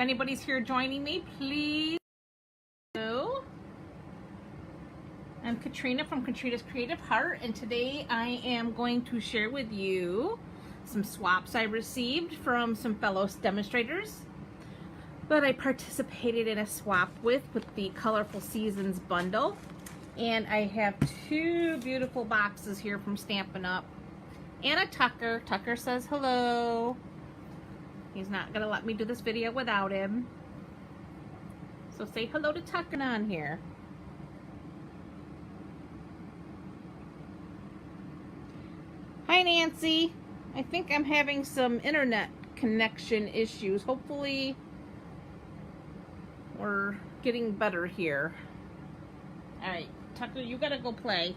anybody's here joining me, please. Hello. I'm Katrina from Katrina's Creative Heart, and today I am going to share with you some swaps I received from some fellow demonstrators that I participated in a swap with the Colorful Seasons bundle. And I have two beautiful boxes here from Stampin' Up. And a Tucker. Tucker says hello. He's not gonna let me do this video without him. So say hello to Tucker on here. Hi Nancy. I think I'm having some internet connection issues. Hopefully we're getting better here. Alright, Tucker, you gotta go play.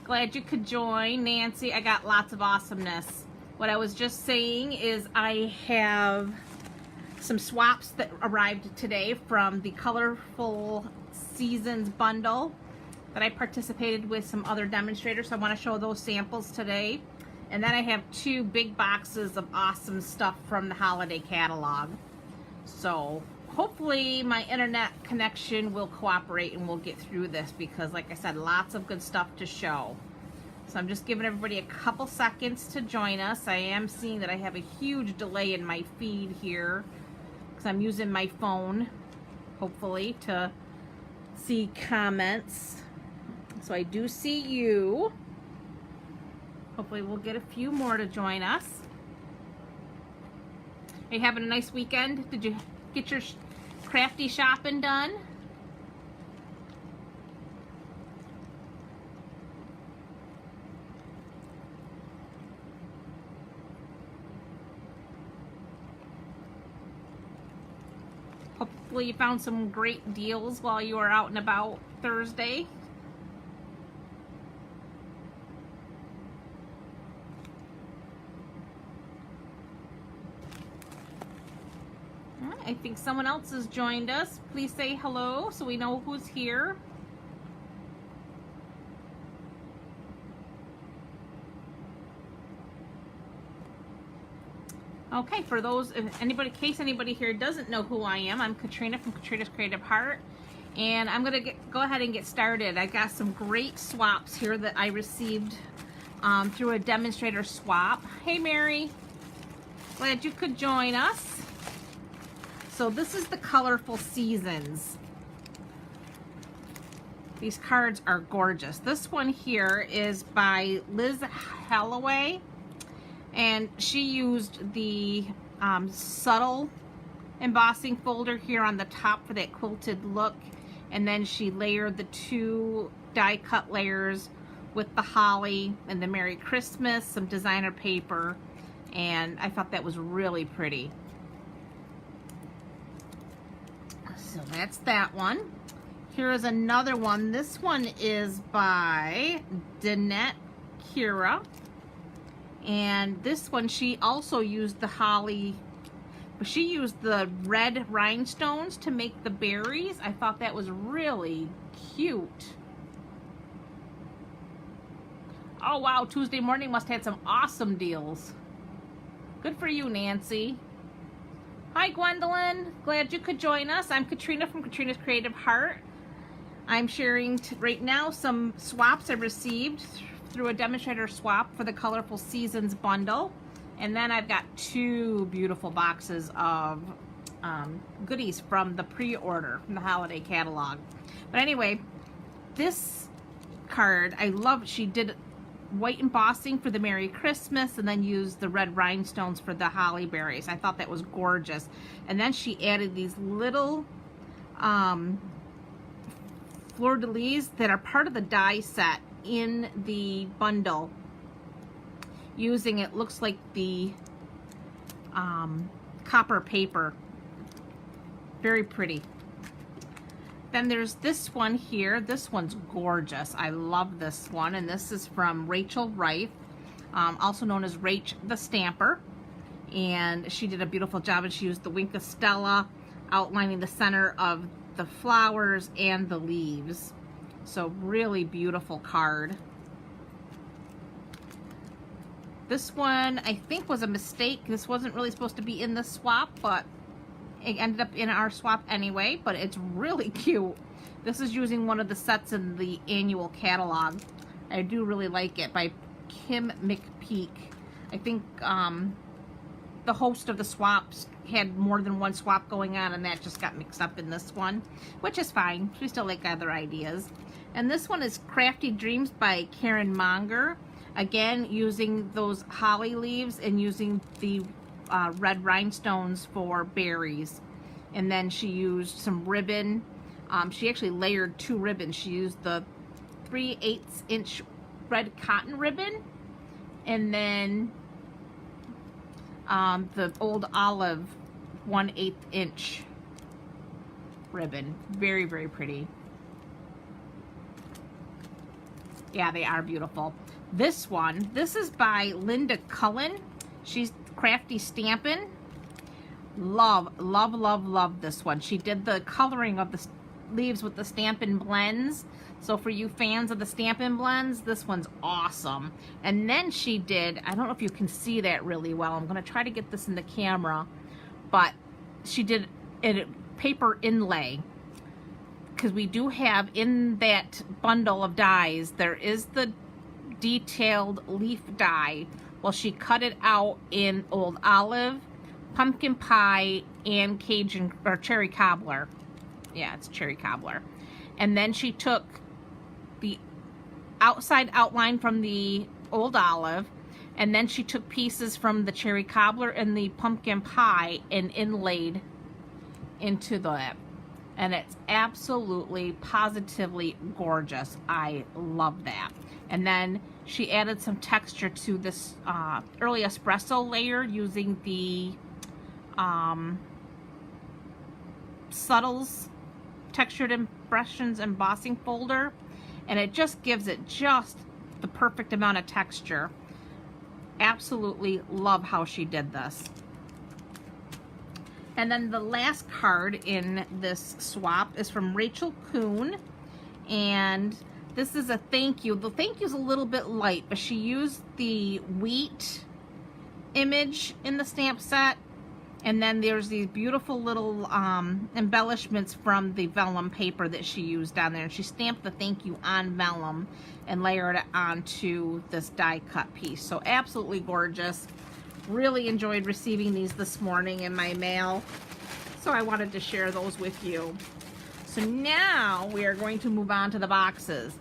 Glad you could join, Nancy. I got lots of awesomeness. What I was just saying is I have some swaps that arrived today from the Colorful Seasons bundle that I participated with some other demonstrators. So I want to show those samples today. And then I have two big boxes of awesome stuff from the holiday catalog. So hopefully my internet connection will cooperate and we'll get through this, because like I said, lots of good stuff to show. So I'm just giving everybody a couple seconds to join us. I am seeing that I have a huge delay in my feed here because I'm using my phone, hopefully, to see comments. So I do see you. Hopefully we'll get a few more to join us. Are you having a nice weekend? Did you get your crafty shopping done? Hopefully you found some great deals while you were out and about Thursday. I think someone else has joined us. Please say hello so we know who's here. Okay, for those, in case anybody here doesn't know who I am, I'm Katrina from Katrina's Creative Heart, and I'm gonna go ahead and get started. I got some great swaps here that I received through a demonstrator swap. Hey Mary, glad you could join us. So this is the Colorful Seasons. These cards are gorgeous. This one here is by Liz Holloway, and she used the subtle embossing folder here on the top for that quilted look, and then she layered the two die cut layers with the holly and the Merry Christmas, some designer paper, and I thought that was really pretty. So that's that one. Here is another one. This one is by Danette Kira. And this one, she also used the holly, but she used the red rhinestones to make the berries. I thought that was really cute. Oh wow, Tuesday morning must have had some awesome deals. Good for you, Nancy. Hi Gwendolyn, glad you could join us. I'm Katrina from Katrina's Creative Heart. I'm sharing right now some swaps I received through a demonstrator swap for the Colorful Seasons bundle. And then I've got two beautiful boxes of goodies from the pre-order from the holiday catalog. But anyway, this card, I love, she did white embossing for the Merry Christmas and then used the red rhinestones for the holly berries. I thought that was gorgeous. And then she added these little fleur-de-lis that are part of the die set in the bundle, using, it looks like the copper paper. Very pretty. Then there's this one here. This one's gorgeous. I love this one, and this is from Rachel Reif, also known as Rach the Stamper, and she did a beautiful job, and she used the Wink of Stella outlining the center of the flowers and the leaves. So really beautiful card. This one I think was a mistake. This wasn't really supposed to be in the swap, but it ended up in our swap anyway, but it's really cute. This is using one of the sets in the annual catalog. I do really like it, by Kim McPeak. I think the host of the swaps had more than one swap going on, and that just got mixed up in this one, which is fine. We still like other ideas. And this one is Crafty Dreams by Karen Monger. Again, using those holly leaves and using the red rhinestones for berries. And then she used some ribbon. She actually layered 2 ribbons. She used the 3/8 inch red cotton ribbon, and then the old olive 1/8 inch ribbon. Very, very pretty. Yeah, they are beautiful. This one, this is by Linda Cullen. She's Crafty Stampin'. Love, love, love, love this one. She did the coloring of the leaves with the Stampin' blends. So for you fans of the Stampin' blends, this one's awesome. And then she did, I don't know if you can see that really well. I'm going to try to get this in the camera. But she did a paper inlay. Because we do have in that bundle of dies, there is the detailed leaf die. Well, she cut it out in old olive, pumpkin pie, and Cajun or cherry cobbler. Yeah, it's cherry cobbler. And then she took the outside outline from the old olive, and then she took pieces from the cherry cobbler and the pumpkin pie and inlaid into that. And it's absolutely, positively gorgeous. I love that. And then she added some texture to this early espresso layer using the Subtles Textured Impressions embossing folder. And it just gives it just the perfect amount of texture. Absolutely love how she did this. And then the last card in this swap is from Rachel Kuhn, and this is a thank you. The thank you is a little bit light, but she used the wheat image in the stamp set, and then there's these beautiful little embellishments from the vellum paper that she used down there, and she stamped the thank you on vellum and layered it onto this die cut piece. So absolutely gorgeous. Really enjoyed receiving these this morning in my mail, so I wanted to share those with you. So now we are going to move on to the boxes.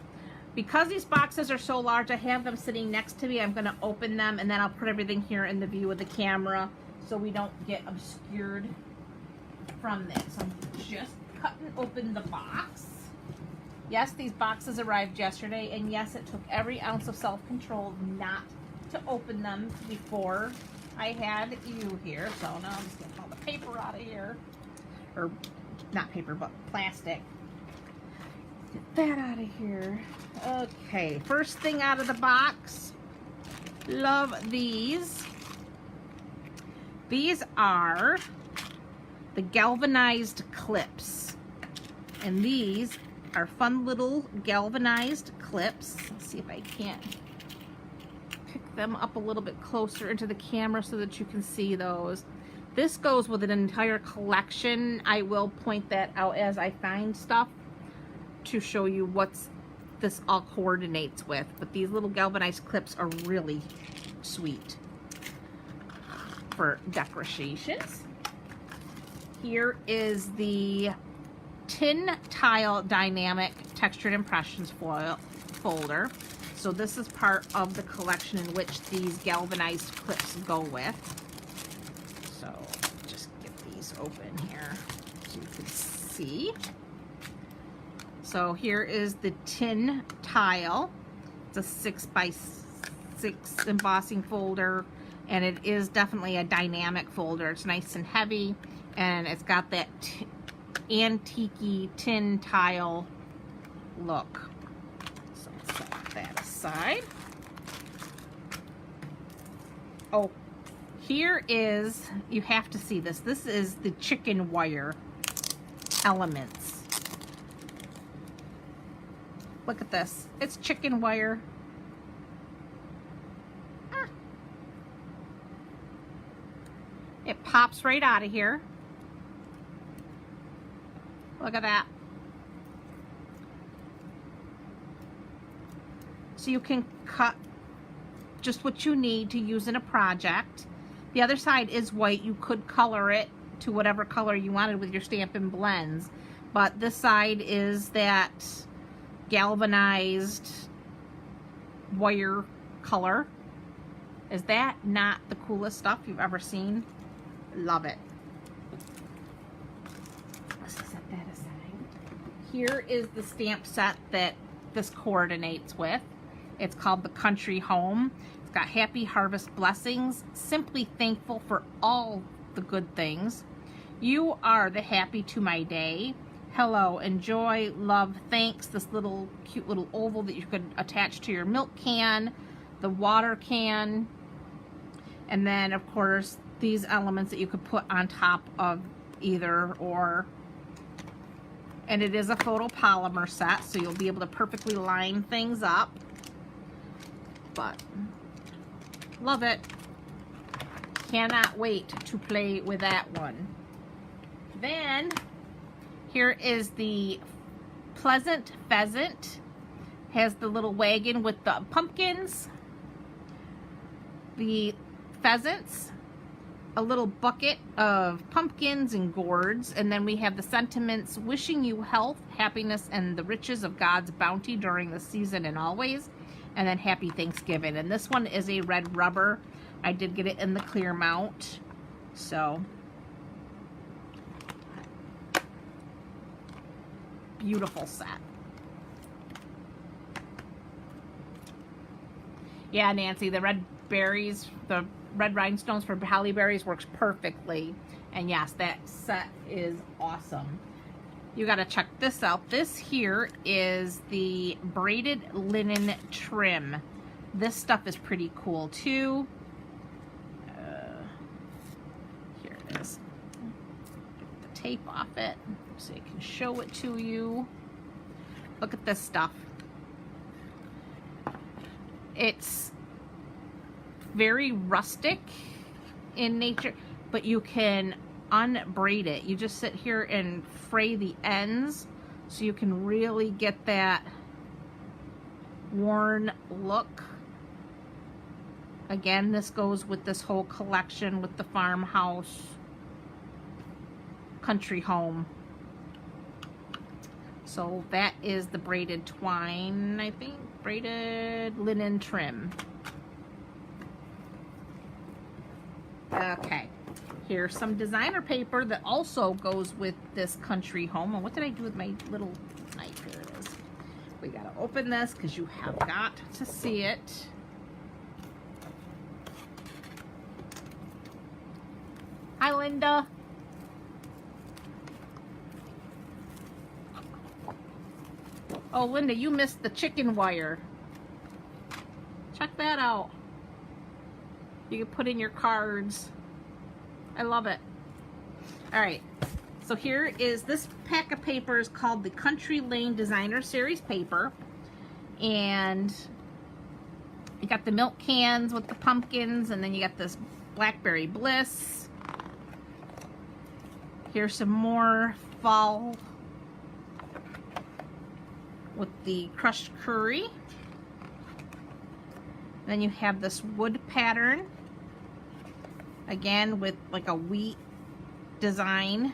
Because these boxes are so large, I have them sitting next to me. I'm going to open them, and then I'll put everything here in the view of the camera so we don't get obscured from this. So I'm just cutting open the box. Yes, these boxes arrived yesterday, and yes, it took every ounce of self-control not to open them before I had you here. So now I'm just going to pull the paper out of here. Or not paper, but plastic. Get that out of here. Okay, first thing out of the box. Love these. These are the galvanized clips. And these are fun little galvanized clips. Let's see if I can't pick them up a little bit closer into the camera so that you can see those. This goes with an entire collection. I will point that out as I find stuff to show you what's this all coordinates with. But these little galvanized clips are really sweet for decorations. Here is the Tin Tile Dynamic Textured Impressions folder. So this is part of the collection in which these galvanized clips go with. So just get these open here so you can see. So here is the Tin Tile. It's a 6x6 embossing folder, and it is definitely a dynamic folder. It's nice and heavy, and it's got that antique-y tin tile look. So let's set that aside. Oh, here is, you have to see this. This is the chicken wire elements. Look at this. It's chicken wire. It pops right out of here. Look at that. So you can cut just what you need to use in a project. The other side is white. You could color it to whatever color you wanted with your Stampin' Blends. But this side is that galvanized wire color. Is that not the coolest stuff you've ever seen? Love it. Let's set that aside. Here is the stamp set that this coordinates with. It's called the Country Home. It's got happy harvest blessings, simply thankful for all the good things. You are the happy to my day. Hello, enjoy, love, thanks. This little cute little oval that you could attach to your milk can, the water can, and then of course these elements that you could put on top of either or. And it is a photopolymer set, so you'll be able to perfectly line things up. But love it. Cannot wait to play with that one. Then here is the Pleasant Pheasant. Has the little wagon with the pumpkins, the pheasants, a little bucket of pumpkins and gourds, and then we have the sentiments: wishing you health, happiness, and the riches of God's bounty during the season and always. And then happy Thanksgiving. And this one is a red rubber. I did get it in the clear mount. So beautiful set. Yeah, Nancy, the red berries, the red rhinestones for holly berries works perfectly. And yes, that set is awesome. You got to check this out. This here is the braided linen trim. This stuff is pretty cool too. Here it is. Get the tape off it so I can show it to you. Look at this stuff. It's very rustic in nature, but you can unbraid it. You just sit here and fray the ends so you can really get that worn look. Again, this goes with this whole collection with the farmhouse, country home. So that is the braided twine, I think, braided linen trim. Okay. Here's some designer paper that also goes with this country home. And what did I do with my little knife? Here it is. We gotta open this because you have got to see it. Hi, Linda. Oh, Linda, you missed the chicken wire. Check that out. You can put in your cards. I love it. All right, so here is this pack of paper is called the Country Lane Designer Series paper, and you got the milk cans with the pumpkins, and then you got this Blackberry Bliss. Here's some more fall with the crushed curry. Then you have this wood pattern, again with like a wheat design.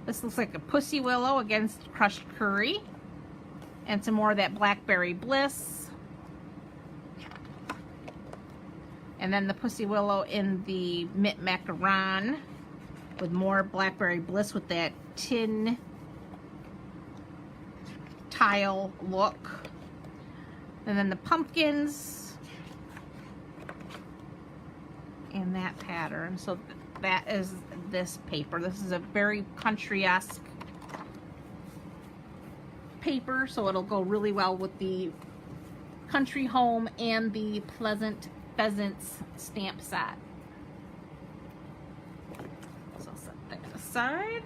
This looks like a pussy willow against crushed curry, and some more of that Blackberry Bliss, and then the pussy willow in the mint macaron with more Blackberry Bliss with that tin tile look, and then the pumpkins in that pattern. So that is this paper. This is a very country-esque paper, so it'll go really well with the country home and the Pleasant Pheasants stamp set. So I'll set that aside.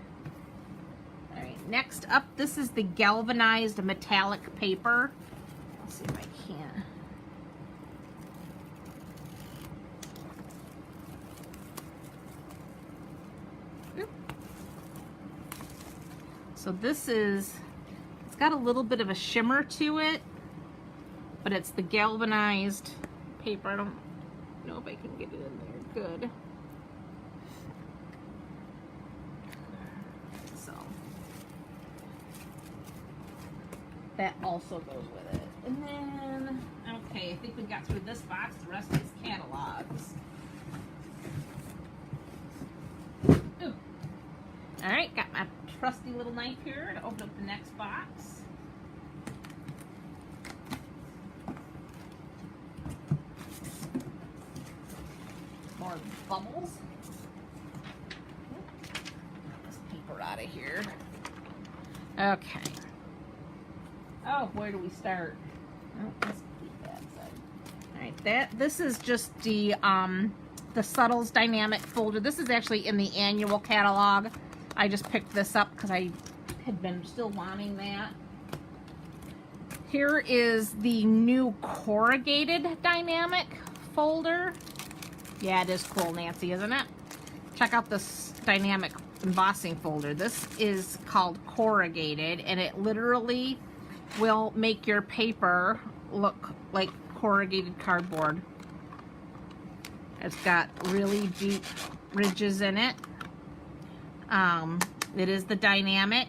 All right, next up, this is the galvanized metallic paper. Let's see if I can. So this is, it's got a little bit of a shimmer to it, but it's the galvanized paper. I don't know if I can get it in there good. So that also goes with it. And then, okay, I think we got through this box. The rest is catalogs. Ooh. All right, got my trusty little knife here to open up the next box. More bubbles. Get this paper out of here. Okay. Oh, where do we start? Oh, let's keep that side. All right, this is just the Subtles Dynamic folder. This is actually in the annual catalog. I just picked this up because I had been still wanting that. Here is the new corrugated dynamic folder. Yeah, it is cool, Nancy, isn't it? Check out this dynamic embossing folder. This is called corrugated, and it literally will make your paper look like corrugated cardboard. It's got really deep ridges in it. It is the dynamic,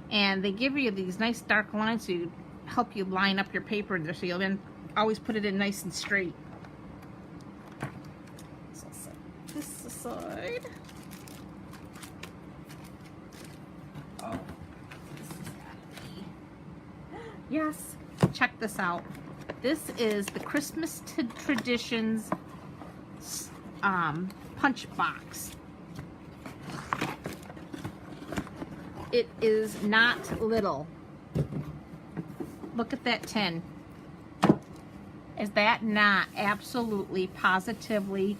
and they give you these nice dark lines to help you line up your paper in there, so you'll then always put it in nice and straight. So I'll set this aside. Oh, this has gotta be. Yes, check this out. This is the Christmas Traditions punch box. It is not little. Look at that tin. Is that not absolutely, positively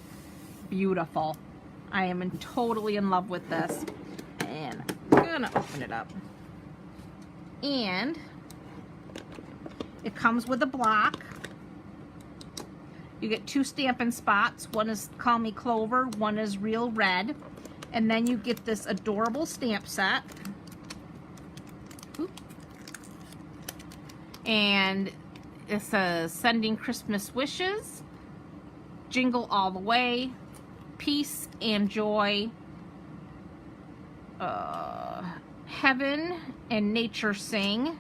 beautiful? I am totally in love with this. And I'm gonna open it up. And it comes with a block. You get 2 Stampin' spots. One is Call Me Clover, one is Real Red. And then you get this adorable stamp set. Oop. And it says Sending Christmas Wishes, Jingle All the Way, Peace and Joy, Heaven and Nature Sing,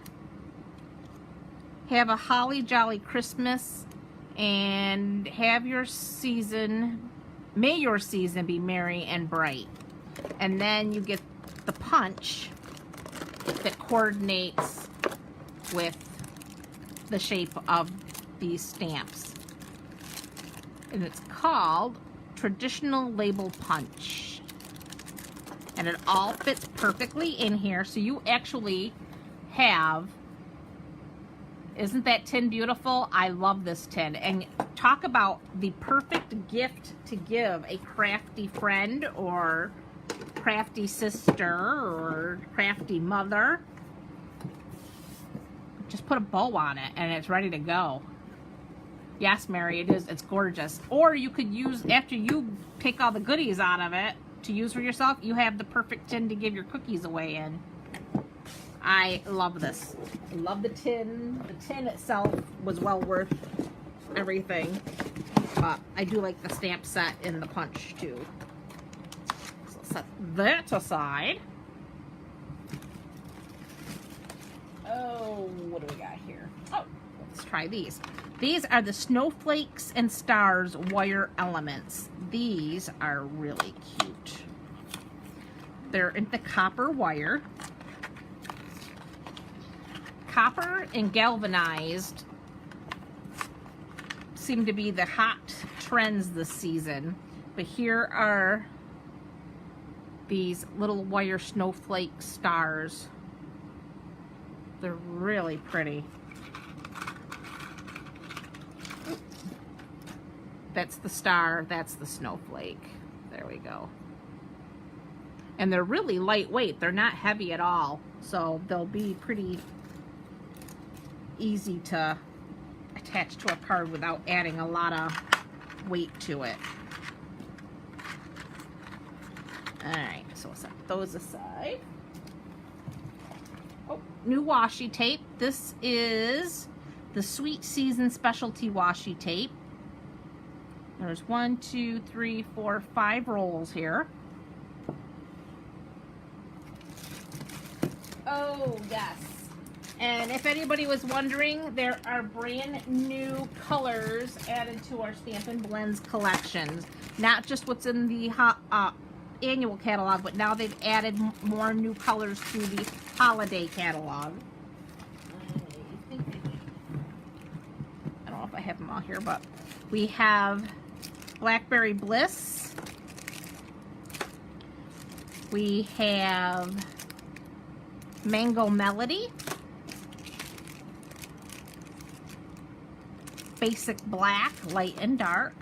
Have a Holly Jolly Christmas, and Have Your Season, May Your Season Be Merry and Bright. And then you get the punch that coordinates with the shape of these stamps. And it's called Traditional Label Punch. And it all fits perfectly in here, so you actually have, isn't that tin beautiful? I love this tin. And talk about the perfect gift to give a crafty friend or crafty sister or crafty mother. Just put a bow on it and it's ready to go. Yes, Mary, it is. It's gorgeous. Or you could use, after you take all the goodies out of it to use for yourself, you have the perfect tin to give your cookies away in. I love this. I love the tin. The tin itself was well worth everything. But I do like the stamp set in the punch too. So set that aside. Oh, what do we got here? Oh, let's try these. These are the Snowflakes and Stars wire elements. These are really cute. They're in the copper wire. Copper and galvanized seem to be the hot trends this season. But here are these little wire snowflake stars. They're really pretty. That's the star, that's the snowflake. There we go. And they're really lightweight. They're not heavy at all. So they'll be pretty easy to attach to a card without adding a lot of weight to it. Alright, so we'll set those aside. Oh, new washi tape. This is the Sweet Season Specialty Washi Tape. There's 1, 2, 3, 4, 5 rolls here. Oh, yes. And if anybody was wondering, there are brand new colors added to our Stampin' Blends collections. Not just what's in the annual catalog, but now they've added more new colors to the holiday catalog. I don't know if I have them all here, but we have Blackberry Bliss. We have Mango Melody. Basic Black, Light and Dark.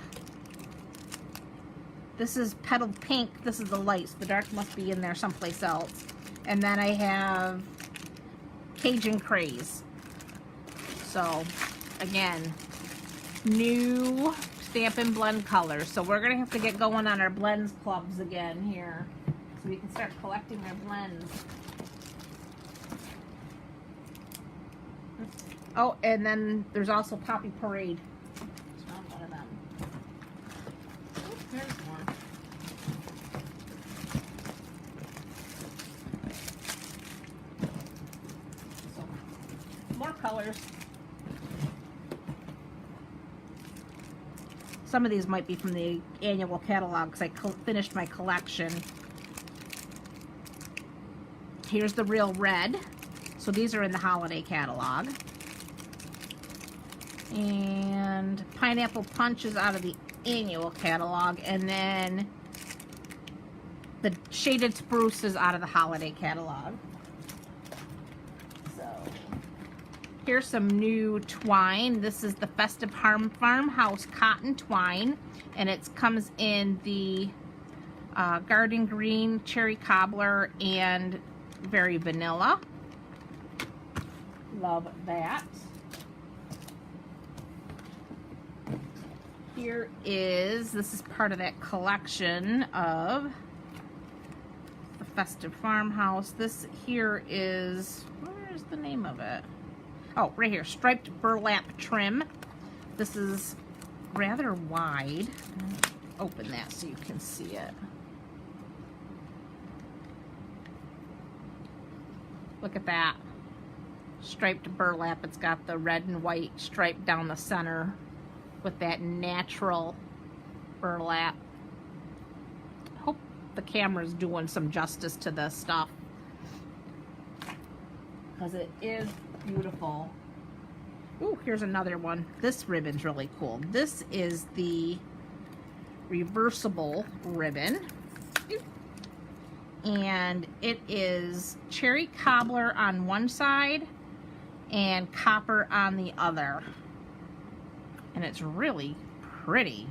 This is Petal Pink. This is the lights. The dark must be in there someplace else. And then I have Cajun Craze. So, again, new Stampin' Blend colors. So we're going to have to get going on our blends clubs again here, so we can start collecting our blends. Oh, and then there's also Poppy Parade. It's not one of them. Oh, there's one. So, more colors. Some of these might be from the annual catalog because I finished my collection. Here's the Real Red. So these are in the holiday catalog. And Pineapple Punch is out of the annual catalog. And then the Shaded Spruce is out of the holiday catalog. So here's some new twine. This is the Festive Farmhouse Cotton Twine. And it comes in the Garden Green, Cherry Cobbler, and Very Vanilla. Love that. Here is, this is part of that collection of the Festive Farmhouse. This here is, where's the name of it? Oh, right here, Striped Burlap Trim. This is rather wide. Open that so you can see it. Look at that. Striped burlap. It's got the red and white stripe down the center with that natural burlap. Hope the camera's doing some justice to this stuff, because it is beautiful. Ooh, here's another one. This ribbon's really cool. This is the reversible ribbon. And it is Cherry Cobbler on one side and copper on the other. And it's really pretty.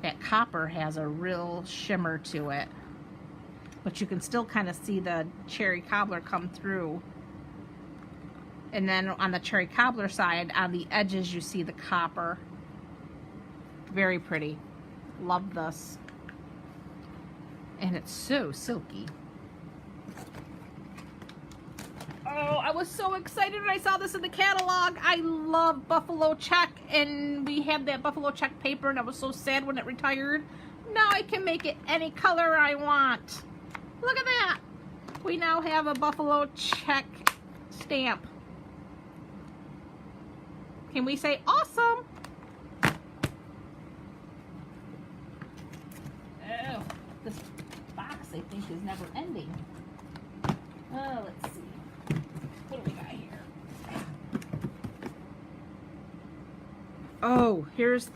That copper has a real shimmer to it, but you can still kind of see the Cherry Cobbler come through. And then on the Cherry Cobbler side, on the edges, you see the copper. Very pretty. Love this. And it's so silky. Oh, I was so excited when I saw this in the catalog. I love Buffalo Check, and we had that Buffalo Check paper, and I was so sad when it retired. Now I can make it any color I want. Look at that. We now have a Buffalo Check stamp. Can we say awesome? Oh, this box I think is never ending. Oh, let's see. What do we got here? Oh,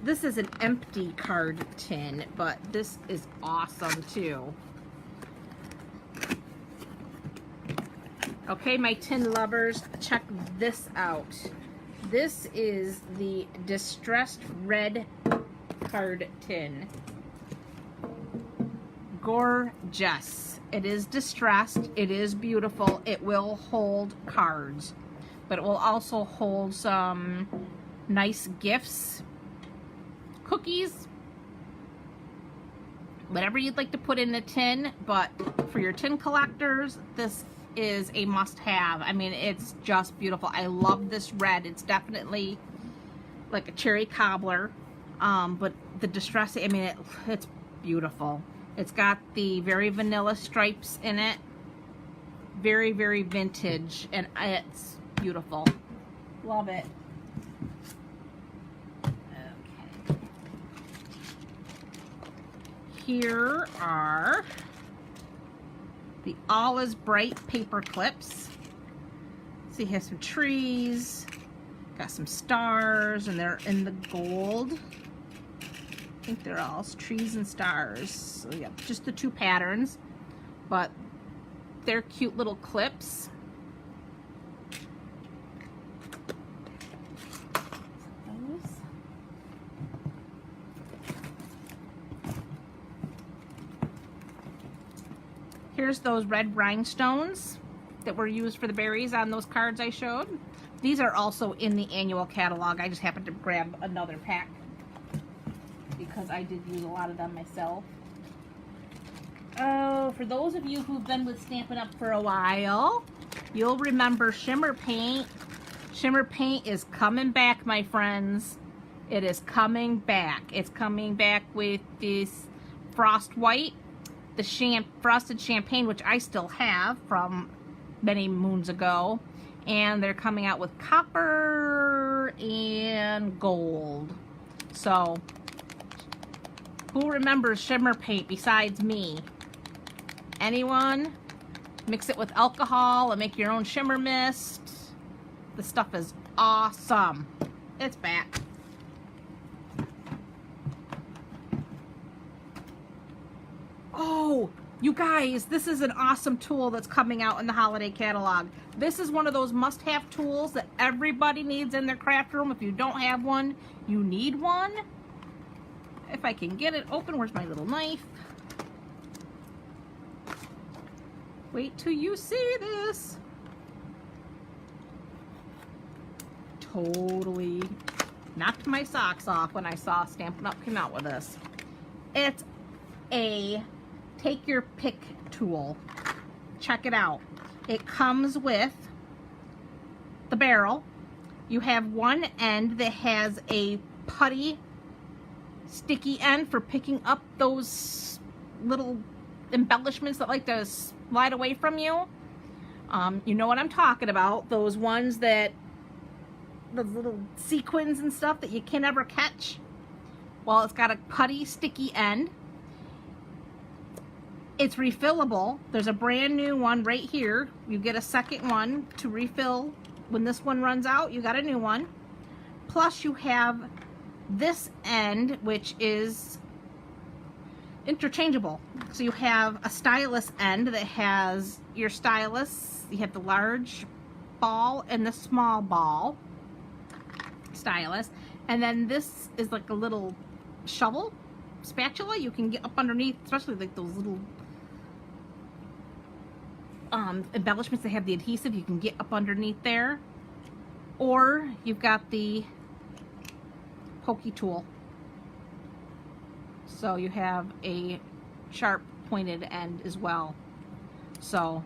this is an empty card tin, but this is awesome too. Okay, my tin lovers, check this out. This is the Distressed Red card tin. Gorgeous. It is distressed. It is beautiful. It will hold cards, but it will also hold some nice gifts, cookies, whatever you'd like to put in the tin. But for your tin collectors, this is a must-have. I mean, it's just beautiful. I love this red. It's definitely like a cherry cobbler, but the distressing, I mean, it's beautiful. It's got the very vanilla stripes in it. Very, very vintage, and it's beautiful. Love it. Okay. Here are the All Is Bright paper clips. So you have some trees, got some stars, and they're in the gold. I think they're all trees and stars. So yeah, just the two patterns, but they're cute little clips. Here's those red rhinestones that were used for the berries on those cards I showed. These are also in the annual catalog. I just happened to grab another pack because I did use a lot of them myself. Oh, for those of you who've been with Stampin' Up! For a while, you'll remember shimmer paint. Shimmer paint is coming back, my friends. It is coming back. It's coming back with this frost white, the frosted champagne, which I still have from many moons ago, and they're coming out with copper and gold. So, who remembers shimmer paint besides me? Anyone? Mix it with alcohol and make your own shimmer mist. The stuff is awesome. It's back. Oh, you guys, this is an awesome tool that's coming out in the holiday catalog. This is one of those must-have tools that everybody needs in their craft room. If you don't have one, you need one. If I can get it open, where's my little knife? Wait till you see this. Totally knocked my socks off when I saw Stampin' Up! Came out with this. It's a take your pick tool. Check it out. It comes with the barrel. You have one end that has a putty sticky end for picking up those little embellishments that like to slide away from you. You know what I'm talking about. Those ones that, the little sequins and stuff that you can never catch. Well, it's got a putty sticky end. It's refillable. There's a brand new one right here. You get a second one to refill. When this one runs out, you got a new one. Plus you have this end, which is interchangeable. So you have a stylus end that has your stylus. You have the large ball and the small ball stylus. And then this is like a little shovel, spatula. You can get up underneath, especially like those little embellishments that have the adhesive. You can get up underneath there. Or you've got the pokey tool. So you have a sharp pointed end as well. So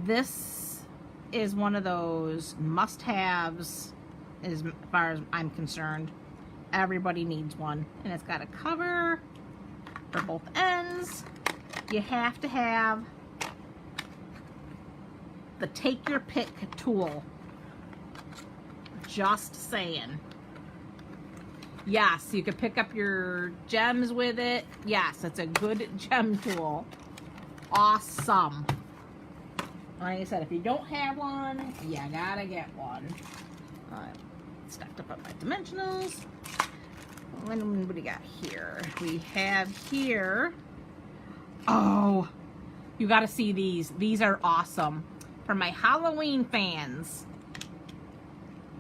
this is one of those must-haves as far as I'm concerned. Everybody needs one. And it's got a cover for both ends. You have to have the take your pick tool. Just saying. Yes, you can pick up your gems with it. Yes, it's a good gem tool. Awesome. Like I said, if you don't have one, you gotta get one. Stacked up on my dimensionals. What do we got here? We have here. Oh, you gotta see these. These are awesome. For my Halloween fans.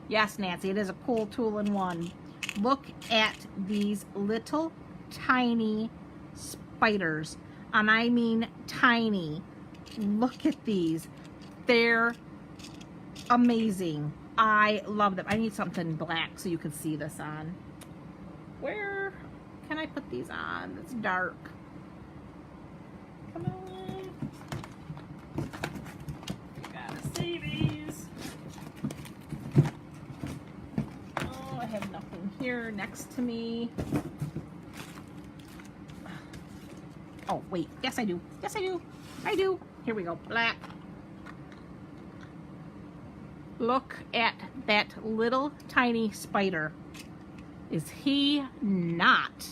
Yes, Nancy, it is a cool tool in one. Look at these little tiny spiders. And I mean tiny. Look at these. They're amazing. I love them. I need something black so you can see this on. Where can I put these on? It's dark. Come on. here next to me. Oh, wait. Yes, I do. Yes, I do. I do. Here we go. Black. Look at that little tiny spider. Is he not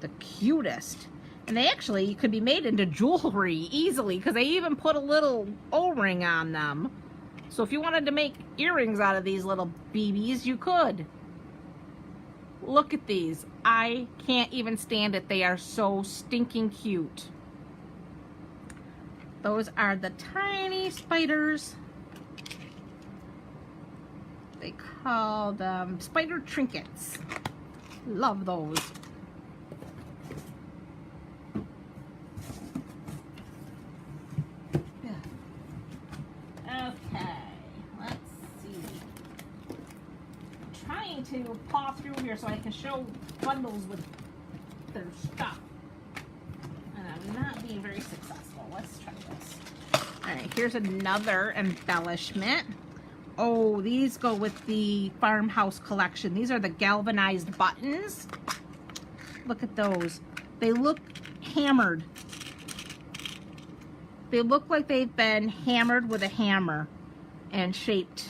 the cutest? And they actually could be made into jewelry easily because they even put a little O-ring on them. So if you wanted to make earrings out of these little BBs, you could. Look at these. I can't even stand it. They are so stinking cute. Those are the tiny spiders. They call them spider trinkets. Love those. Okay, let's see. I'm trying to paw through here so I can show bundles with their stuff. And I'm not being very successful. Let's try this. Alright, here's another embellishment. Oh, these go with the farmhouse collection. These are the galvanized buttons. Look at those. They look hammered. They look like they've been hammered with a hammer and shaped.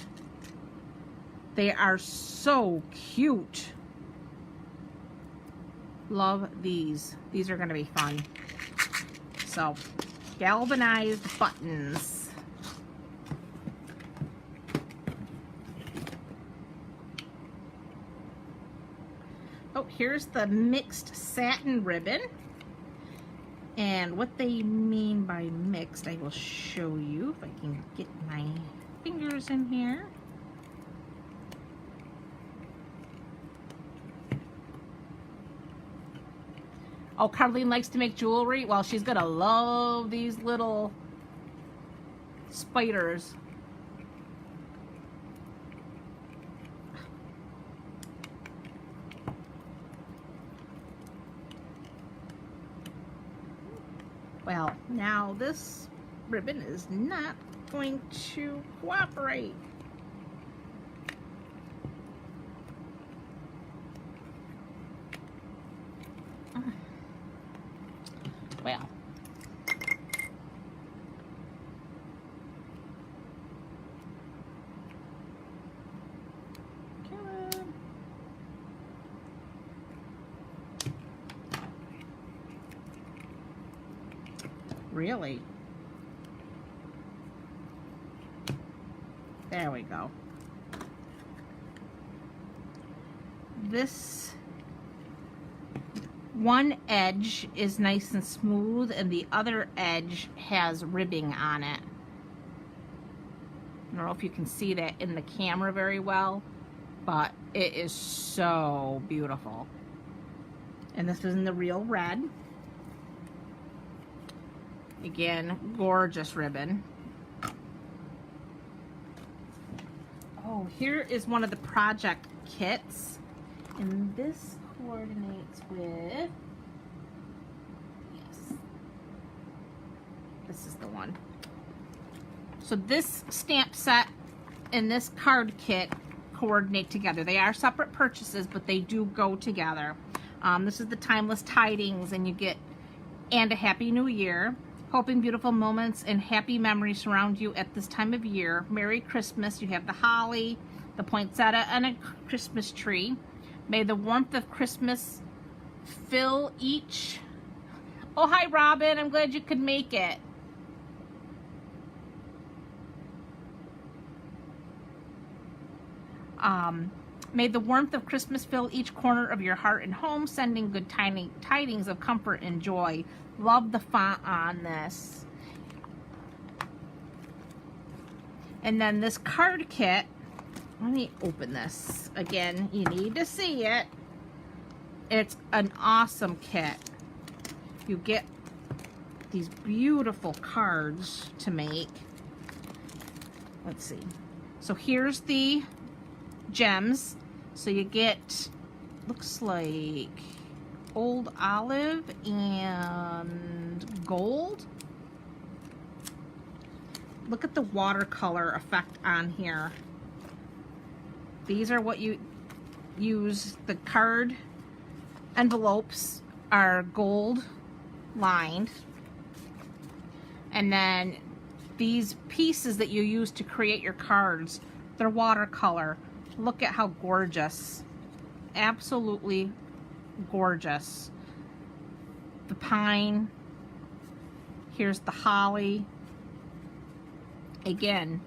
They are so cute. Love these. These are going to be fun. So, galvanized buttons. Oh, here's the mixed satin ribbon. And what they mean by mixed, I will show you if I can get my fingers in here. Oh, Caroline likes to make jewelry. Well, she's gonna love these little spiders. Well, now this ribbon is not going to cooperate. Well. Really? There we go. This one edge is nice and smooth and the other edge has ribbing on it. I don't know if you can see that in the camera very well, but it is so beautiful. And this is in the real red. Again, gorgeous ribbon. Oh, here is one of the project kits. And this coordinates with, yes, this is the one. So this stamp set and this card kit coordinate together. They are separate purchases, but they do go together. This is the Timeless Tidings, and you get, and a Happy New Year. Hoping beautiful moments and happy memories surround you at this time of year. Merry Christmas. You have the holly, the poinsettia, and a Christmas tree. May the warmth of Christmas fill each. Oh, hi, Robin. I'm glad you could make it. May the warmth of Christmas fill each corner of your heart and home, sending good tiny tidings of comfort and joy. Love the font on this. And then this card kit, let me open this. Again, you need to see it. It's an awesome kit. You get these beautiful cards to make. Let's see. So here's the gems. So you get, looks like old olive and gold. Look at the watercolor effect on here. These are what you, use the card envelopes are gold lined, and then these pieces that you use to create your cards, they're watercolor. Look at how gorgeous. Absolutely gorgeous. The pine. Here's the holly. Again,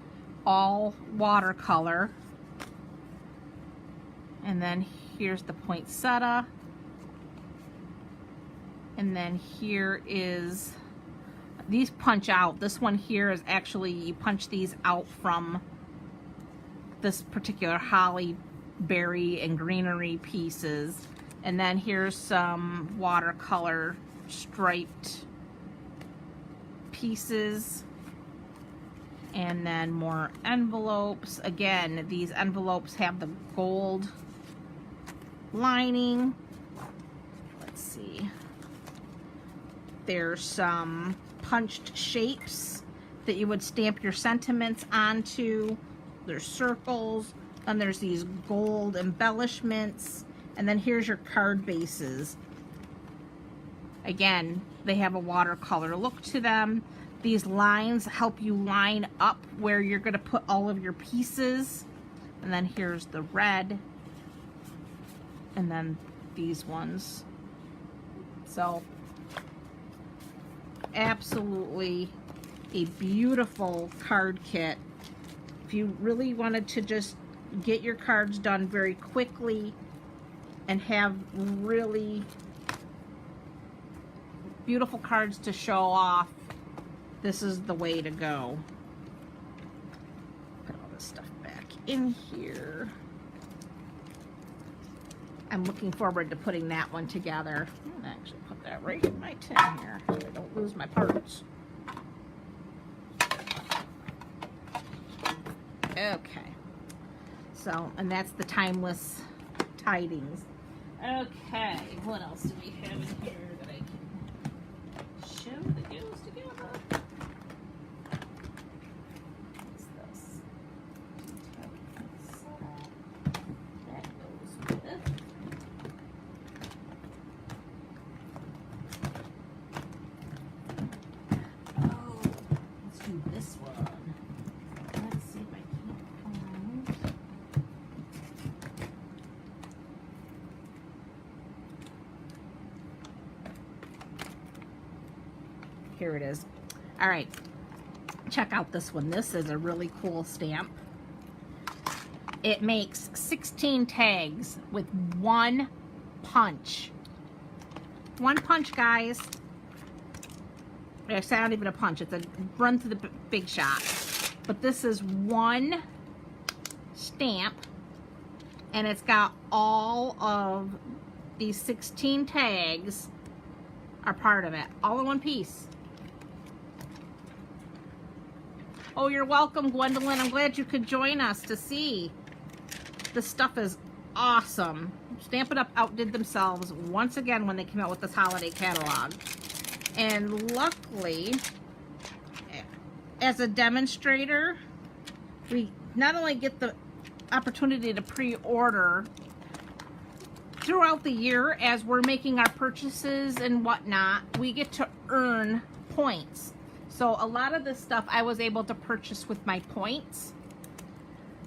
all watercolor. And then here's the poinsettia. And then here is, these punch out. This one here is actually, you punch these out from this particular holly berry and greenery pieces. And then here's some watercolor striped pieces. And then more envelopes. Again, these envelopes have the gold lining. Let's see. There's some punched shapes that you would stamp your sentiments onto. There's circles, and there's these gold embellishments, and then here's your card bases. Again, they have a watercolor look to them. These lines help you line up where you're going to put all of your pieces. And then here's the red, and then these ones. So absolutely a beautiful card kit. If you really wanted to just get your cards done very quickly and have really beautiful cards to show off, this is the way to go. Put all this stuff back in here. I'm looking forward to putting that one together. I'm gonna actually put that right in my tin here so I don't lose my parts. Okay. So, and that's the timeless tidings. Okay, what else do we have in here that I can show that goes together? What's this? That goes with it. Oh, let's do this one. Let's see if I can find. Here it is. All right, check out this one. This is a really cool stamp. It makes 16 tags with one punch. One punch, guys. It's not even a punch. It's a run through the big shot. But this is one stamp, and it's got all of these 16 tags are part of it, all in one piece. Oh, you're welcome, Gwendolyn. I'm glad you could join us to see. This stuff is awesome. Stampin' Up outdid themselves once again when they came out with this holiday catalog. And luckily, as a demonstrator, we not only get the opportunity to pre-order throughout the year as we're making our purchases and whatnot, we get to earn points. So a lot of this stuff I was able to purchase with my points.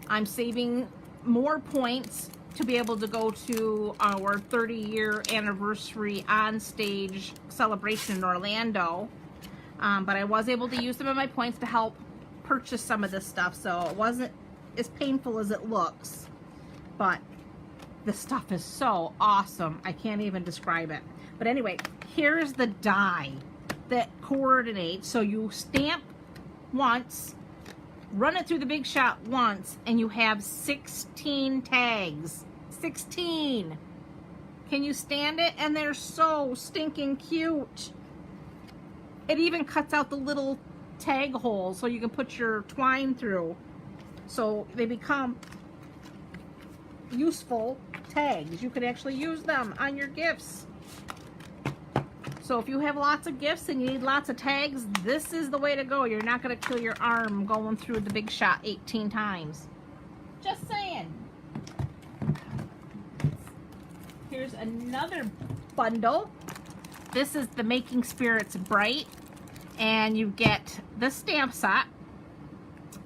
I'm saving more points to be able to go to our 30-year anniversary on stage celebration in Orlando. But I was able to use some of my points to help purchase some of this stuff, so it wasn't as painful as it looks. But this stuff is so awesome. I can't even describe it. But anyway, here's the die that coordinates. So you stamp once, run it through the big shot once, and you have 16 tags. 16. Can you stand it? And they're so stinking cute. It even cuts out the little tag holes so you can put your twine through. So they become useful tags. You can actually use them on your gifts. So if you have lots of gifts and you need lots of tags, this is the way to go. You're not going to kill your arm going through the big shot 18 times. Just saying. Here's another bundle. This is the Making Spirits Bright, and you get this stamp set.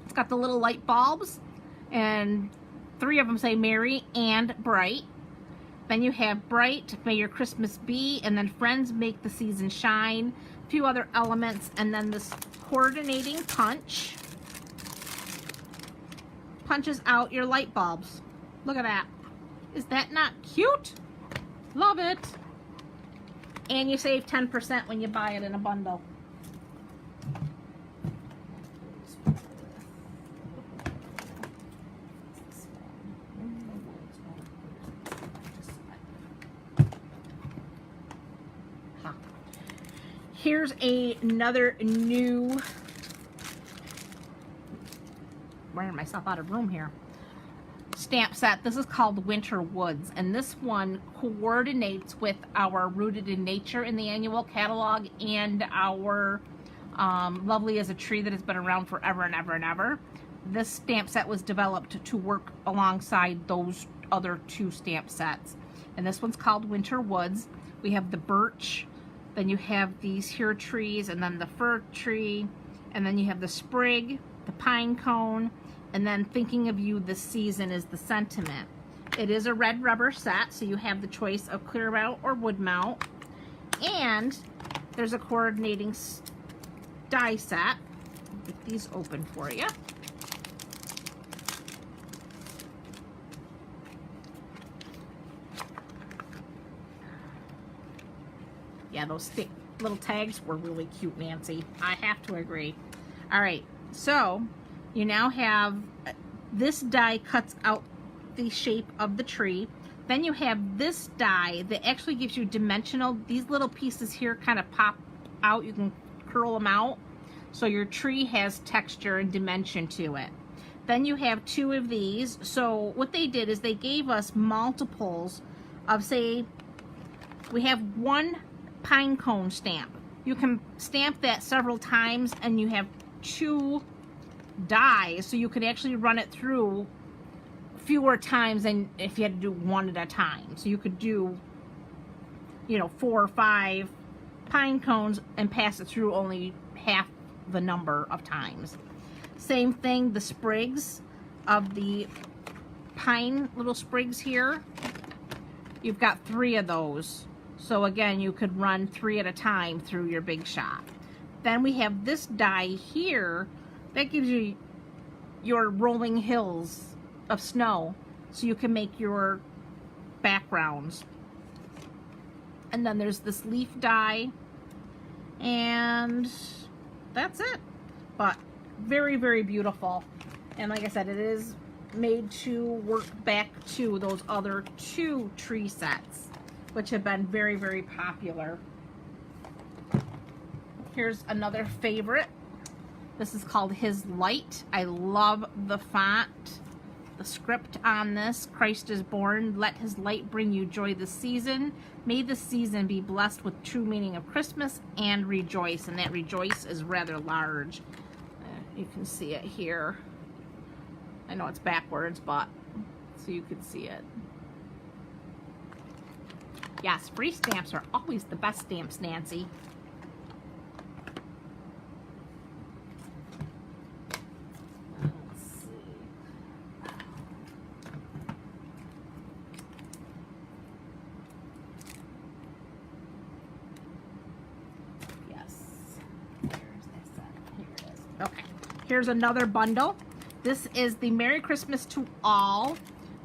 It's got the little light bulbs, and 3 of them say Merry and Bright. Then you have Bright, May Your Christmas Be, and then Friends Make the Season Shine. A few other elements, and then this coordinating punch punches out your light bulbs. Look at that. Is that not cute? Love it. And you save 10% when you buy it in a bundle. Here's another new, wearing myself out of room here, stamp set. This is called Winter Woods, and this one coordinates with our Rooted in Nature in the annual catalog and our Lovely as a Tree that has been around forever and ever and ever. This stamp set was developed to work alongside those other 2 stamp sets, and this one's called Winter Woods. We have the birch, then you have these here trees, and then the fir tree, and then you have the sprig, the pine cone, and then Thinking of You this season is the sentiment. It is a red rubber set, so you have the choice of clear mount or wood mount. And there's a coordinating die set. I'll get these open for you. Yeah, those little tags were really cute, Nancy. I have to agree. All right, so you now have this die cuts out the shape of the tree. Then you have this die that actually gives you dimensional. These little pieces here kind of pop out. You can curl them out. So your tree has texture and dimension to it. Then you have 2 of these. So what they did is they gave us multiples of, say, we have 1 pine cone stamp. You can stamp that several times, and you have 2 dies, so you can actually run it through fewer times than if you had to do 1 at a time. So you could do, you know, 4 or 5 pine cones and pass it through only half the number of times. Same thing, the sprigs of the pine, little sprigs here, you've got 3 of those. So again, you could run 3 at a time through your big shop. Then we have this die here that gives you your rolling hills of snow, so you can make your backgrounds. And then there's this leaf die, and that's it. But very, very beautiful. And like I said, it is made to work back to those other 2 tree sets, which have been very, very popular. Here's another favorite. This is called His Light. I love the font, the script on this. Christ is born. Let His light bring you joy this season. May this season be blessed with true meaning of Christmas, and rejoice. And that rejoice is rather large. You can see it here. I know it's backwards, but so you can see it. Yes, free stamps are always the best stamps, Nancy. Let's see. Yes. Where's this at? Here it is. Okay. Here's another bundle. This is the Merry Christmas to All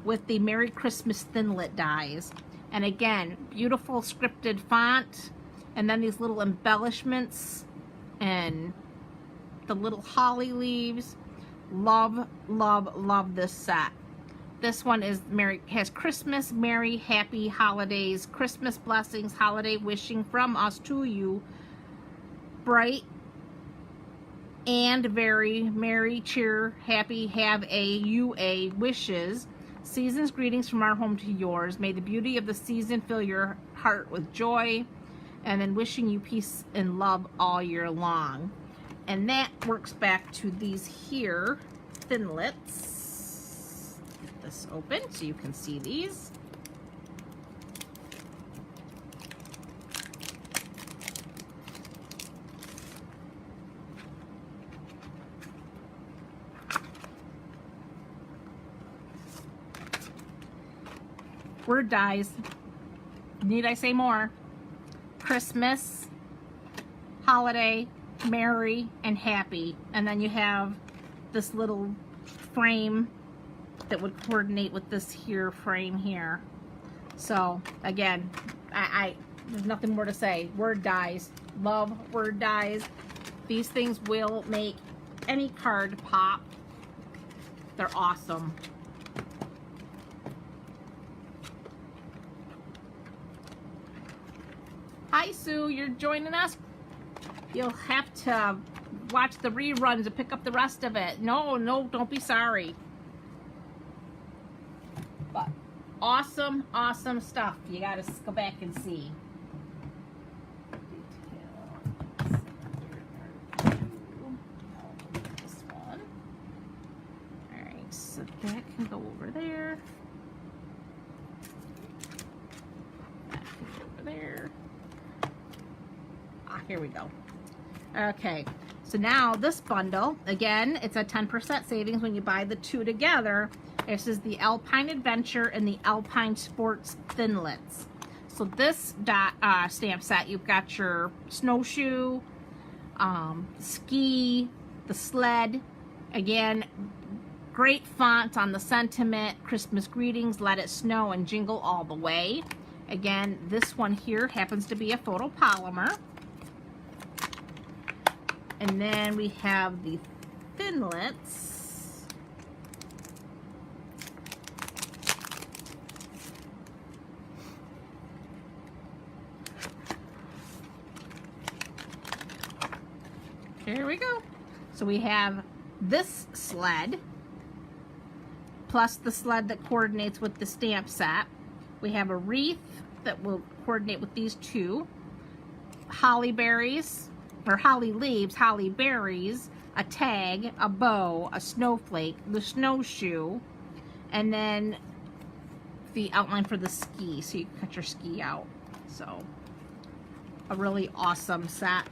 with the Merry Christmas Thinlit dies. And again, beautiful scripted font, and then these little embellishments and the little holly leaves. Love, love, love this set. This one is has Christmas, Merry, Happy Holidays, Christmas blessings, holiday wishing from us to you. Bright and very merry, cheer, happy, have a wishes. Season's greetings from our home to yours. May the beauty of the season fill your heart with joy. And then wishing you peace and love all year long. And that works back to these here thinlits. Get this open so you can see these. Word dies. Need I say more? Christmas, holiday, merry, and happy. And then you have this little frame that would coordinate with this here frame here. So again, there's nothing more to say. Word dies. Love word dies. These things will make any card pop. They're awesome. Hi Sue, you're joining us. You'll have to watch the reruns to pick up the rest of it. No, don't be sorry. But awesome, awesome stuff. You gotta go back and see. This one. Alright, so that can go over there. That can go over there. Here we go. Okay, so now this bundle, again, it's a 10% savings when you buy the two together. This is the Alpine Adventure and the Alpine Sports Thinlits. So this stamp set, you've got your snowshoe, ski, the sled. Again, great font on the sentiment, Christmas greetings, let it snow, and jingle all the way. Again, this one here happens to be a photopolymer. And then we have the Thinlits. Here we go. So we have this sled, plus the sled that coordinates with the stamp set. We have a wreath that will coordinate with these two. Holly berries, or holly leaves, holly berries, a tag, a bow, a snowflake, the snowshoe, and then the outline for the ski, so you can cut your ski out. So a really awesome set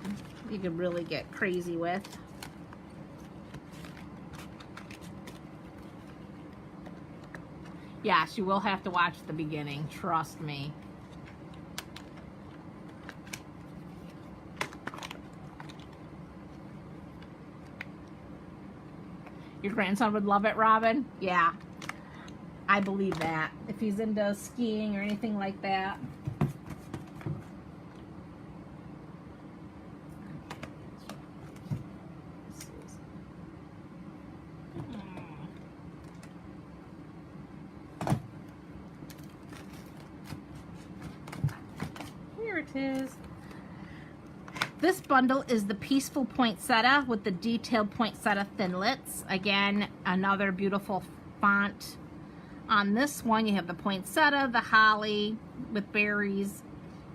you can really get crazy with. Yes, you will have to watch the beginning, trust me. Your grandson would love it, Robin? Yeah, I believe that. If he's into skiing or anything like that. Here it is. This bundle is the Peaceful Poinsettia with the detailed poinsettia thinlits. Again, another beautiful font. On this one, you have the poinsettia, the holly with berries,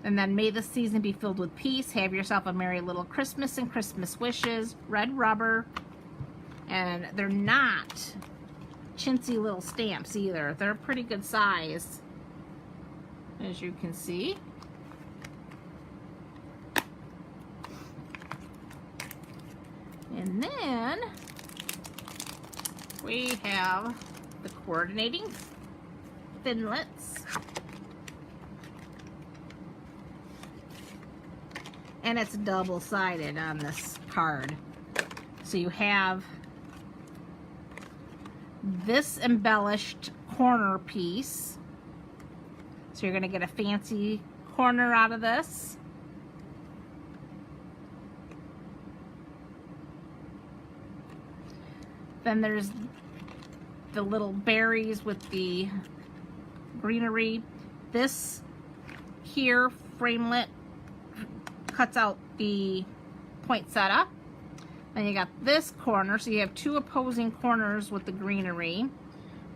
and then may the season be filled with peace. Have yourself a merry little Christmas and Christmas wishes. Red rubber. And they're not chintzy little stamps either. They're a pretty good size, as you can see. And then we have the coordinating thinlits. And it's double-sided on this card. So you have this embellished corner piece. So you're going to get a fancy corner out of this. Then there's the little berries with the greenery. This here framelit cuts out the poinsettia. Then you got this corner, so you have two opposing corners with the greenery.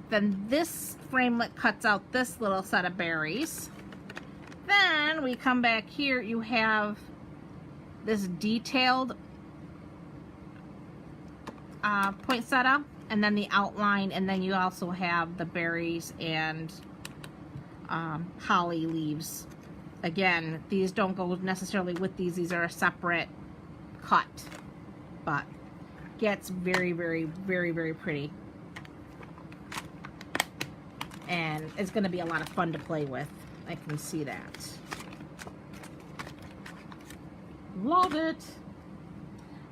Then this framelit cuts out this little set of berries. Then we come back here, you have this detailed poinsettia, and then the outline, and then you also have the berries and holly leaves. Again, these don't go necessarily with these are a separate cut, but gets very, very, very, very pretty. and it's going to be a lot of fun to play with. I can see that. Love it.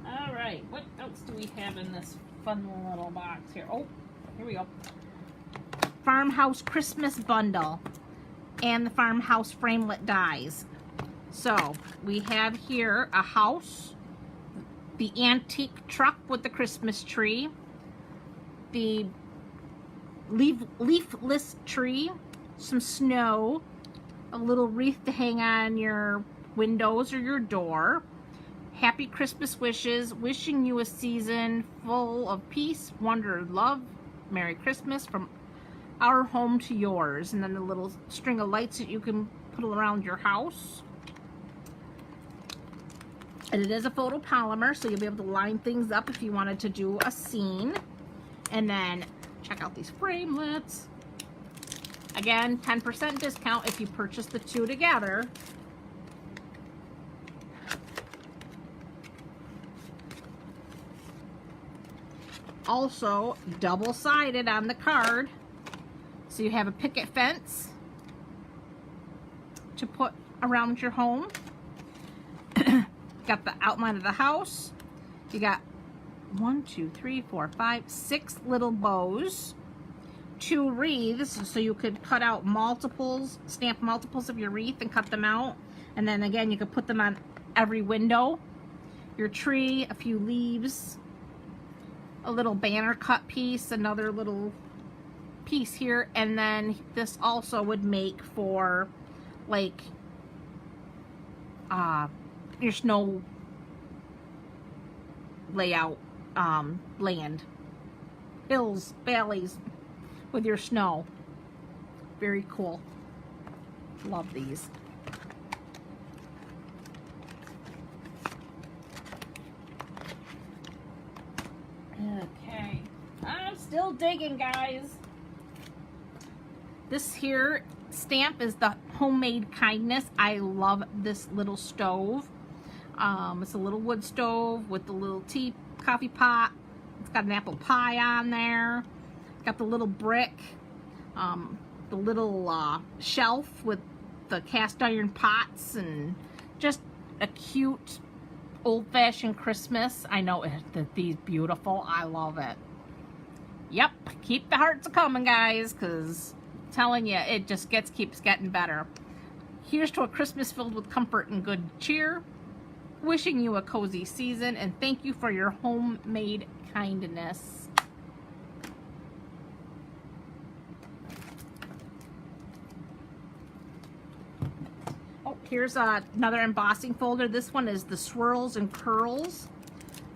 All right, what else do we have in this fun little box here? Oh, here we go. Farmhouse Christmas Bundle and the Farmhouse Framelit Dies. So we have here a house, the antique truck with the Christmas tree, the leafless tree, some snow, a little wreath to hang on your windows or your door. Happy Christmas wishes, wishing you a season full of peace, wonder, love. Merry Christmas from our home to yours. And then a little string of lights that you can put around your house. And it is a photopolymer, so you'll be able to line things up if you wanted to do a scene. And then check out these framelits. Again, 10% discount if you purchase the two together. Also, double-sided on the card. So you have a picket fence to put around your home. Got the outline of the house. You got 1, 2, 3, 4, 5, 6 little bows. 2 wreaths, so you could cut out multiples, stamp multiples of your wreath and cut them out. And then again, you could put them on every window. Your tree, a few leaves, a little banner cut piece, another little piece here, and then this also would make for like your snow layout, land, hills, valleys with your snow. Very cool. Love these. Okay, I'm still digging, guys. This here stamp is the Homemade Kindness. I love this little stove. It's a little wood stove with the little coffee pot. It's got an apple pie on there. Got the little brick, the little shelf with the cast iron pots, and just a cute old-fashioned Christmas. I know that these beautiful. I love it. Yep, keep the hearts a-coming, guys, because I'm telling you, it just keeps getting better. Here's to a Christmas filled with comfort and good cheer. Wishing you a cozy season, and thank you for your homemade kindness. Oh, here's another embossing folder. This one is the Swirls and Curls.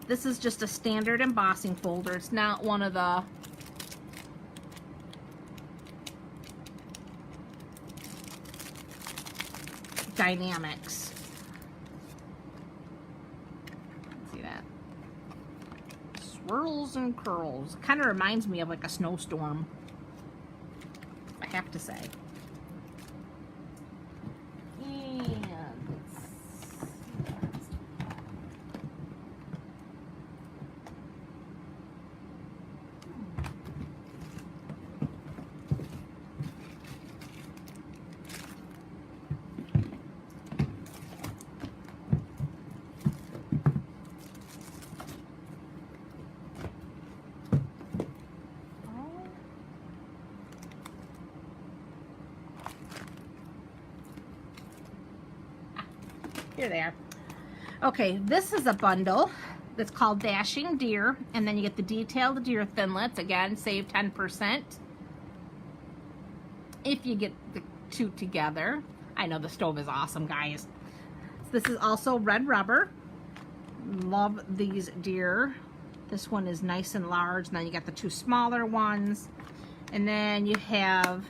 This is just a standard embossing folder. It's not one of the dynamics. See that? Swirls and Curls. Kind of reminds me of like a snowstorm, I have to say. Here they are. Okay, this is a bundle that's called Dashing Deer, and then you get the detailed deer thinlits. Again, save 10% if you get the two together. I know the stove is awesome, guys. This is also red rubber. Love these deer. This one is nice and large, and then you got the two smaller ones. And then you have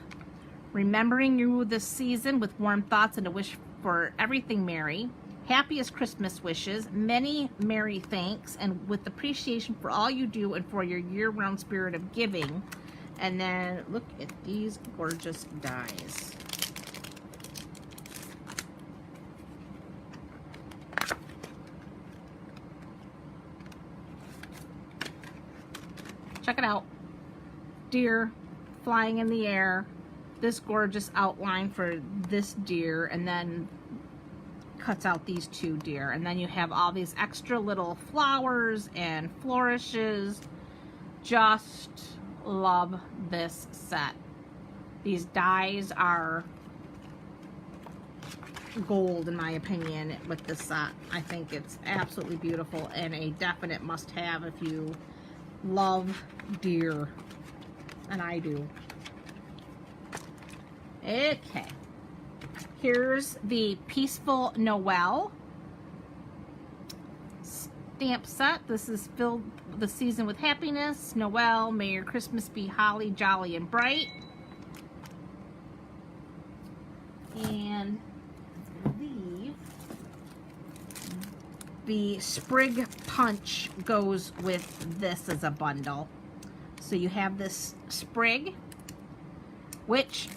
remembering you this season with warm thoughts and a wish for everything merry. Happiest Christmas wishes, many merry thanks, and with appreciation for all you do and for your year-round spirit of giving. And then look at these gorgeous dies. Check it out. Deer flying in the air. this gorgeous outline for this deer, and then cuts out these two deer, and then you have all these extra little flowers and flourishes. Just love this set. These dies are gold in my opinion with this set. I think it's absolutely beautiful and a definite must-have if you love deer, and I do. Okay, here's the Peaceful Noel stamp set. This is filled the season with happiness. Noel, may your Christmas be holly, jolly, and bright. And I believe the Sprig Punch goes with this as a bundle. So you have this sprig, which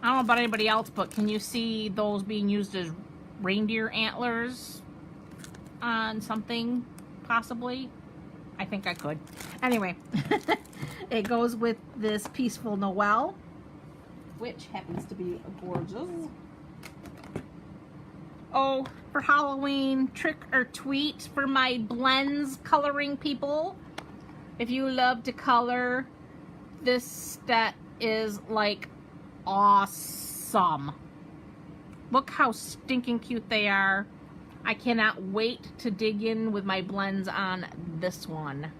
I don't know about anybody else, but can you see those being used as reindeer antlers on something, possibly? I think I could. Anyway, it goes with this Peaceful Noel, which happens to be gorgeous. Oh, for Halloween, trick or tweet for my blends coloring people. If you love to color, this set is like awesome. Look how stinking cute they are. I cannot wait to dig in with my blends on this one.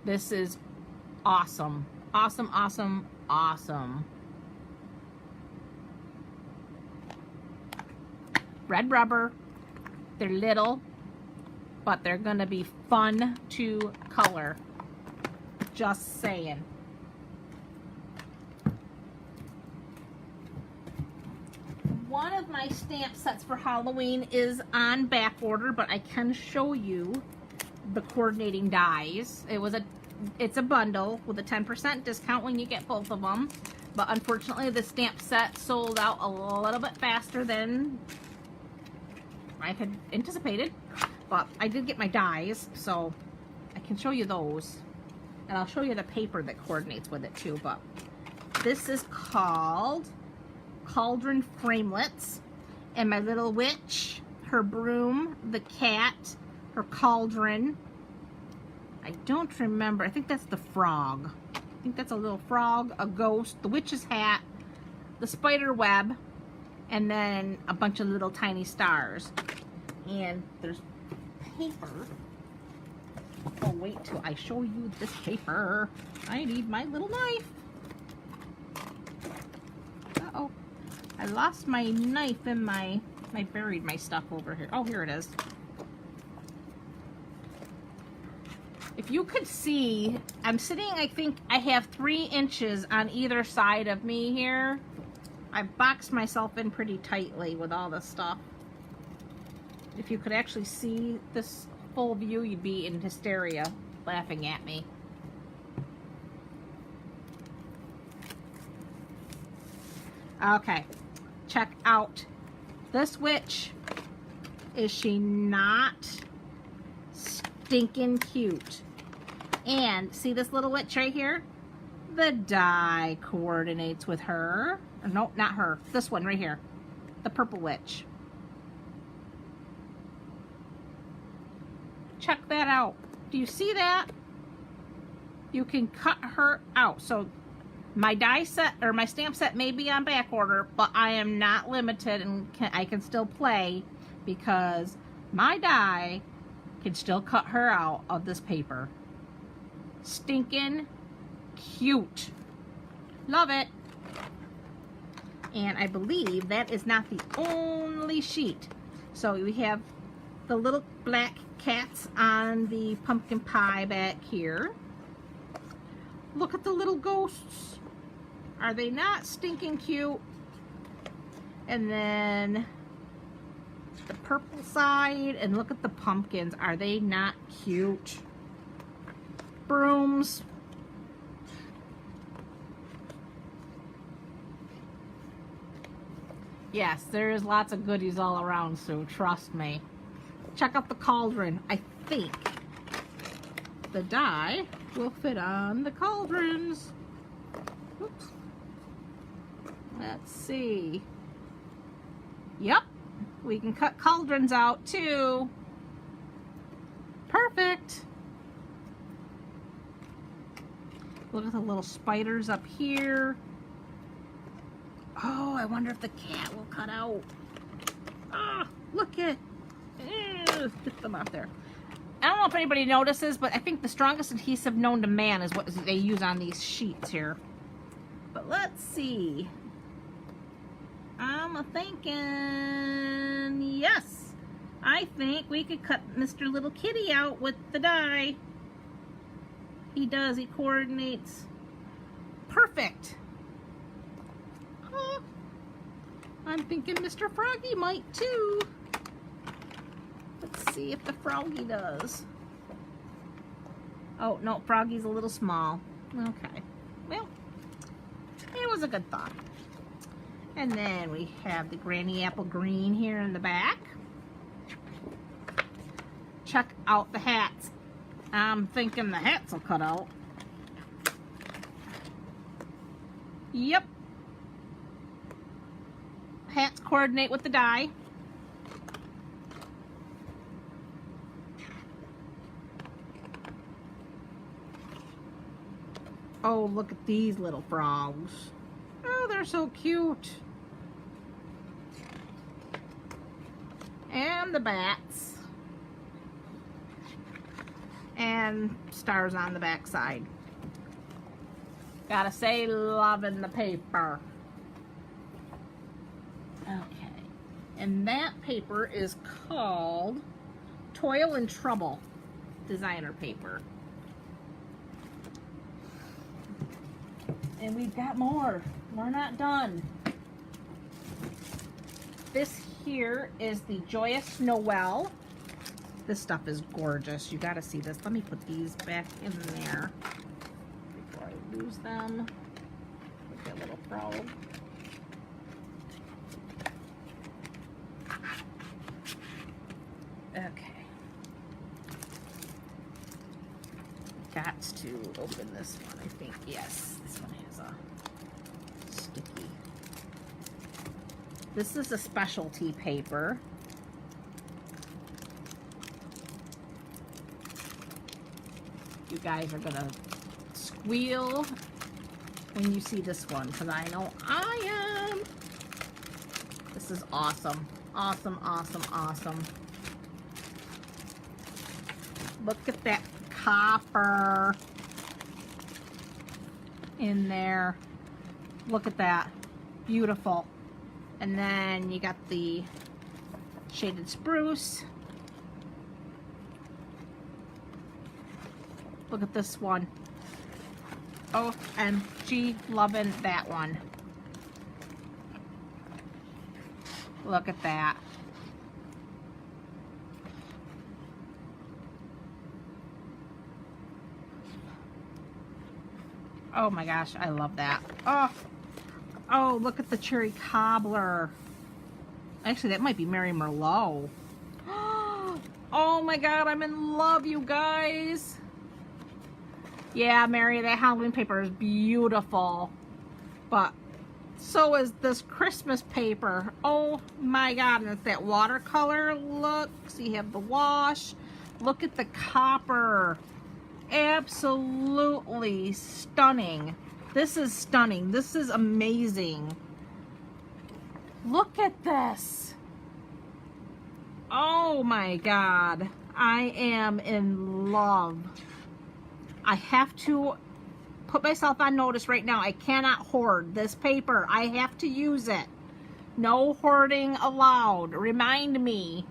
This is awesome. Awesome, awesome, awesome. Red rubber. They're little, but they're gonna be fun to color. Just saying. One of my stamp sets for Halloween is on back order, but I can show you the coordinating dies. It's a bundle with a 10% discount when you get both of them, but unfortunately the stamp set sold out a little bit faster than I had anticipated, but I did get my dies, so I can show you those, and I'll show you the paper that coordinates with it too. But this is called Cauldron Framelets, and my little witch, her broom, the cat, her cauldron. I don't remember. I think that's the frog. I think that's a little frog, a ghost, the witch's hat, the spider web, and then a bunch of little tiny stars. And there's paper. Oh, wait till I show you this paper. I need my little knife. Uh-oh. I lost my knife in I buried my stuff over here. Oh, here it is. If you could see, I'm sitting, I think I have 3 inches on either side of me here. I boxed myself in pretty tightly with all this stuff. If you could actually see this full view, you'd be in hysteria laughing at me. Okay, check out this witch. Is she not stinking cute? And see this little witch right here? The die coordinates with her. Or no, not her. This one right here. The purple witch. Check that out. Do you see that? You can cut her out. So my die set, or my stamp set, may be on back order, but I am not limited, and I can still play because my die can still cut her out of this paper. Stinking cute. Love it. And I believe that is not the only sheet. So we have the little black cats on the pumpkin pie back here. Look at the little ghosts. Are they not stinking cute? And then the purple side, and look at the pumpkins. Are they not cute? Brooms. Yes, there is lots of goodies all around, so trust me. Check out the cauldron. I think the die will fit on the cauldrons. Oops. Let's see. Yep, we can cut cauldrons out too. Perfect. Look at the little spiders up here. Oh, I wonder if the cat will cut out. Ah, look at. Get them off there. I don't know if anybody notices, but I think the strongest adhesive known to man is what they use on these sheets here. But let's see. I'm thinking, yes, I think we could cut Mr. Little Kitty out with the die. He does, he coordinates. Perfect. Huh. I'm thinking Mr. Froggy might too. Let's see if the Froggy does. Oh, no, Froggy's a little small. Okay, well, it was a good thought. And then we have the Granny Apple Green here in the back. Check out the hats. I'm thinking the hats will cut out. Yep. Hats coordinate with the die. Oh, look at these little frogs. Oh, they're so cute. And the bats. And stars on the back side. Gotta say, loving the paper. Okay. And that paper is called Toil and Trouble designer paper. And we've got more. We're not done. This here is the Joyous Noel. This stuff is gorgeous. You gotta see this. Let me put these back in there before I lose them. Look at that little frog. Okay. Got to open this one, I think. Yes, this one has a sticky. This is a specialty paper. You guys are gonna squeal when you see this one, because I know I am. This is awesome. Awesome, awesome, awesome. Look at that copper in there. Look at that. Beautiful. And then you got the shaded spruce. Look at this one. OMG, loving that one. Look at that. Oh my gosh, I love that. Oh, look at the cherry cobbler. Actually, that might be Mary Merlot. Oh my god, I'm in love, you guys. Yeah, Mary, that Halloween paper is beautiful. But so is this Christmas paper. Oh my god, and it's that watercolor look. So you have the wash. Look at the copper. Absolutely stunning. This is stunning. This is amazing. Look at this. Oh my god. I am in love. I have to put myself on notice right now. I cannot hoard this paper. I have to use it. No hoarding allowed. Remind me.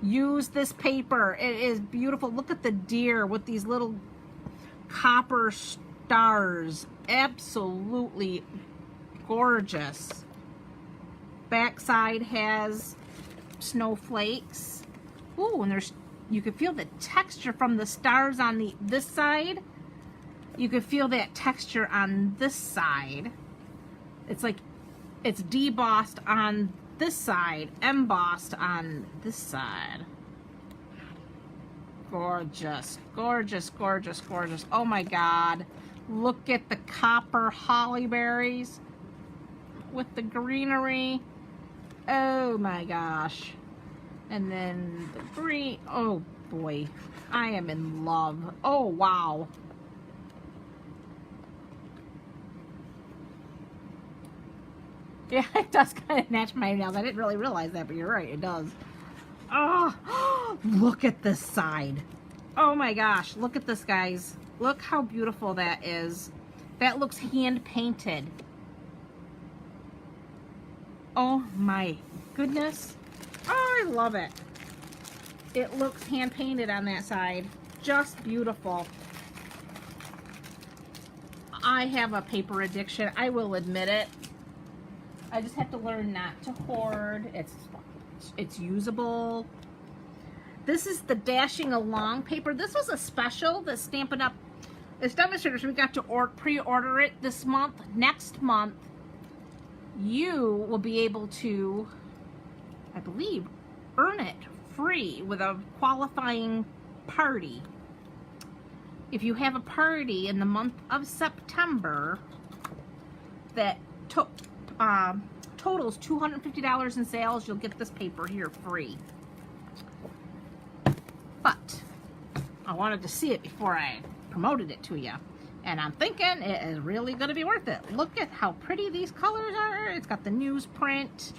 Use this paper. It is beautiful. Look at the deer with these little copper stars. Absolutely gorgeous. Backside has snowflakes. Ooh, and there's, you can feel the texture from the stars on this side. You can feel that texture on this side. It's like it's debossed on this side, embossed on this side. Gorgeous, gorgeous, gorgeous, gorgeous. Oh my god. Look at the copper holly berries. with the greenery. Oh my gosh. And then the green. Oh boy, I am in love. Oh wow. Yeah, it does kind of match my nails. I didn't really realize that, but you're right, it does. Oh, look at this side. Oh my gosh, look at this, guys. Look how beautiful that is. That looks hand painted. Oh my goodness. Oh, I love it. It looks hand painted on that side. Just beautiful. I have a paper addiction. I will admit it. I just have to learn not to hoard. It's usable. This is the Dashing Along paper. This was a special that Stampin' Up. It's demonstrators. We got to pre-order it this month. Next month, you will be able to, I believe, earn it free with a qualifying party. If you have a party in the month of September that totals $250 in sales, you'll get this paper here free. But I wanted to see it before I promoted it to you, and I'm thinking it is really going to be worth it. Look at how pretty these colors are. It's got the newsprint.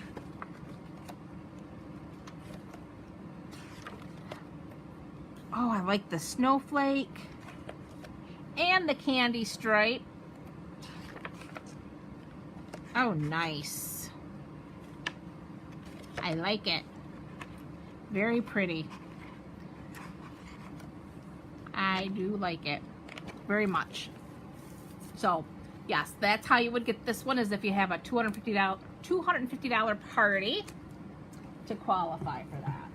Oh, I like the snowflake and the candy stripe. Oh, nice. I like it. Very pretty. I do like it very much. So, yes, that's how you would get this one, is if you have a $250 party to qualify for that.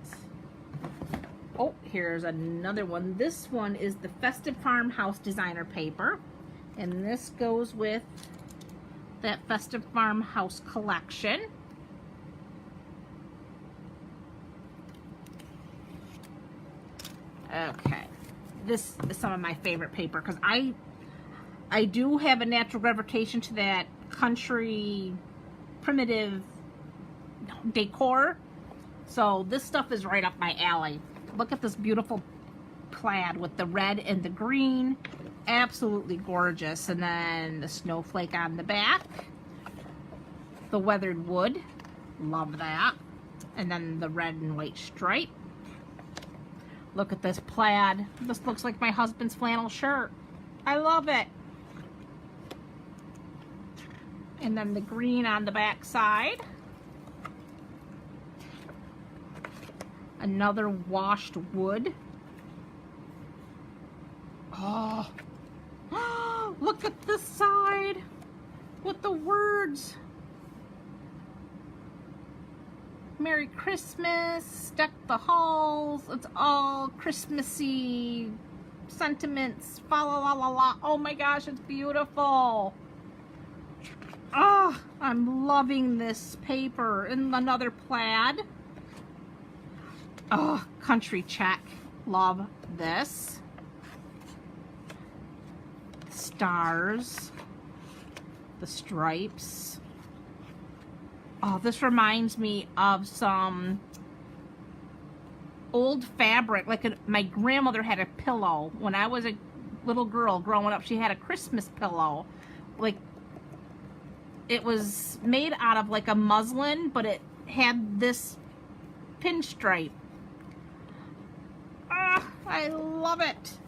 Oh, here's another one. This one is the Festive Farmhouse Designer Paper, and this goes with that Festive Farmhouse collection. Okay, this is some of my favorite paper because I do have a natural gravitation to that country primitive decor, so this stuff is right up my alley. Look at this beautiful plaid with the red and the green. Absolutely gorgeous. And then the snowflake on the back, the weathered wood, love that, and then the red and white stripe. Look at this plaid. This looks like my husband's flannel shirt. I love it. And then the green on the back side. Another washed wood. Oh, look at this side with the words. Merry Christmas, deck the halls. It's all Christmassy sentiments. Fa la la la la. Oh my gosh, it's beautiful. Oh, I'm loving this paper. And another plaid. Oh, country check. Love this. Stars. The stripes. Oh, this reminds me of some old fabric. Like my grandmother had a pillow. When I was a little girl growing up, she had a Christmas pillow. Like, it was made out of like a muslin, but it had this pinstripe. Ah, I love it.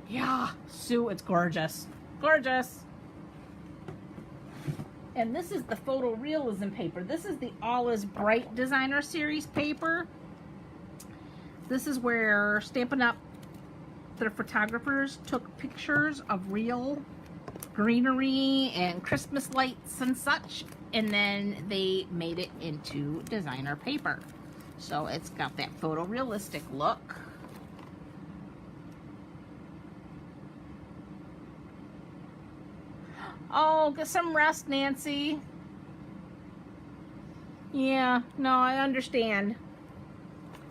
Yeah, Sue, it's gorgeous. Gorgeous. And this is the photorealism paper. This is the All Is Bright Designer Series paper. This is where Stampin' Up, their photographers, took pictures of real greenery and Christmas lights and such, and then they made it into designer paper. So it's got that photorealistic look. Oh, get some rest, Nancy. Yeah, no, I understand.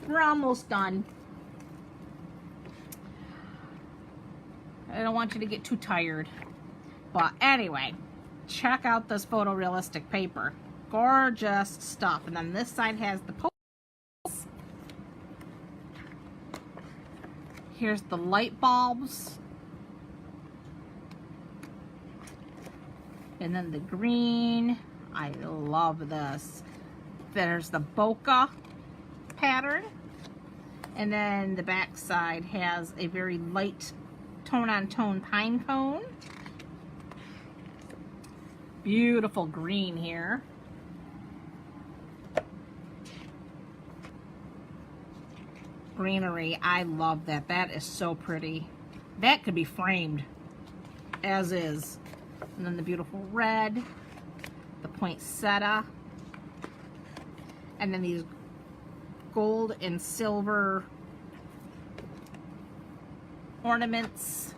We're almost done. I don't want you to get too tired. But anyway, check out this photorealistic paper. Gorgeous stuff. And then this side has the posts. Here's the light bulbs. And then the green. I love this. There's the bokeh pattern. And then the back side has a very light tone-on-tone pine cone. Beautiful green here. Greenery, I love that. That is so pretty. That could be framed as is. And then the beautiful red, the poinsettia, and then these gold and silver ornaments.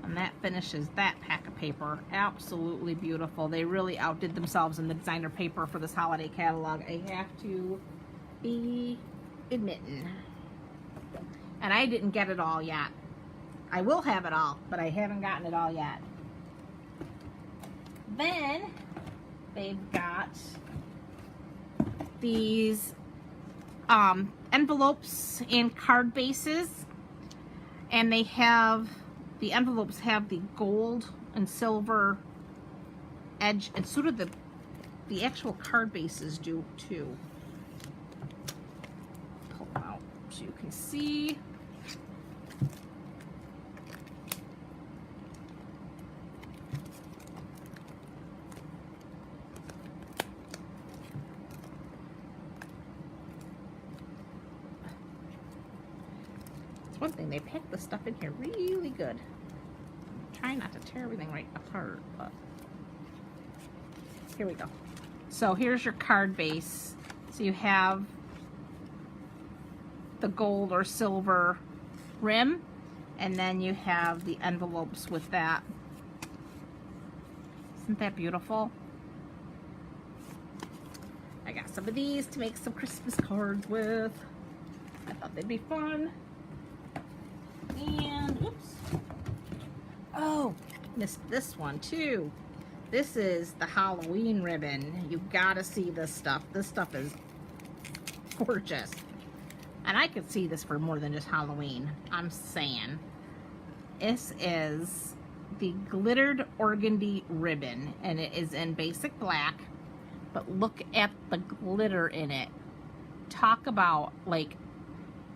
And that finishes that pack of paper. Absolutely beautiful. They really outdid themselves in the designer paper for this holiday catalog. I have to be admitting. And I didn't get it all yet. I will have it all, but I haven't gotten it all yet. Then they've got these envelopes and card bases, and they have the envelopes have the gold and silver edge, and so do the actual card bases do too. Pull them out so you can see. One thing, they pack the stuff in here really good. I'm trying not to tear everything right apart, but here we go. So here's your card base. So you have the gold or silver rim, and then you have the envelopes with that. Isn't that beautiful? I got some of these to make some Christmas cards with. I thought they'd be fun. And, oops. Oh, missed this one too. This is the Halloween ribbon. You gotta see this stuff. This stuff is gorgeous. And I could see this for more than just Halloween. I'm saying. This is the glittered organdy ribbon. And it is in basic black. But look at the glitter in it. Talk about, like,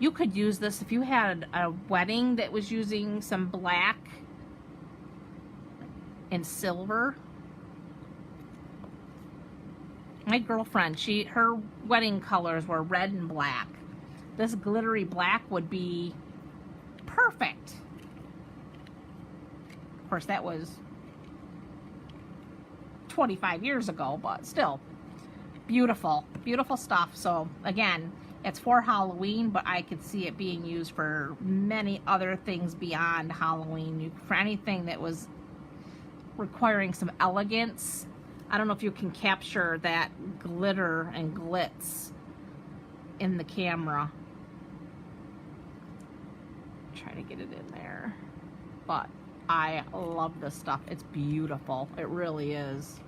you could use this if you had a wedding that was using some black and silver. My girlfriend, her wedding colors were red and black. This glittery black would be perfect. Of course, that was 25 years ago, but still beautiful, beautiful stuff. So again, it's for Halloween, but I could see it being used for many other things beyond Halloween. For anything that was requiring some elegance. I don't know if you can capture that glitter and glitz in the camera. Try to get it in there. But I love this stuff. It's beautiful. It really is.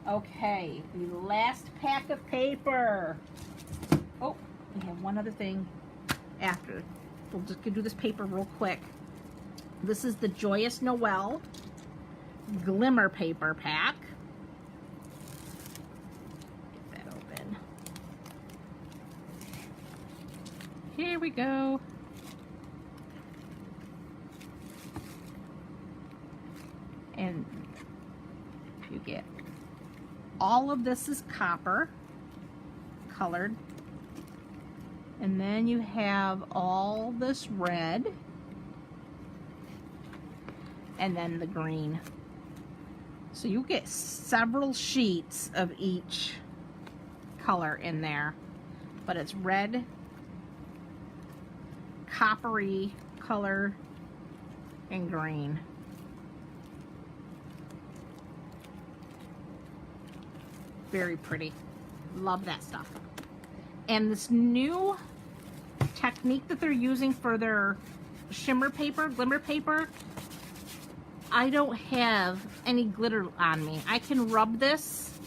Okay, the last pack of paper. Oh, we have one other thing after. We'll just do this paper real quick. This is the Joyous Noel Glimmer Paper Pack. Get that open. Here we go. And you get all of this is copper colored, and then you have all this red, and then the green. So you get several sheets of each color in there, but it's red, coppery color, and green. Very pretty. Love that stuff. And this new technique that they're using for their shimmer paper, glimmer paper. I don't have any glitter on me. I can rub this.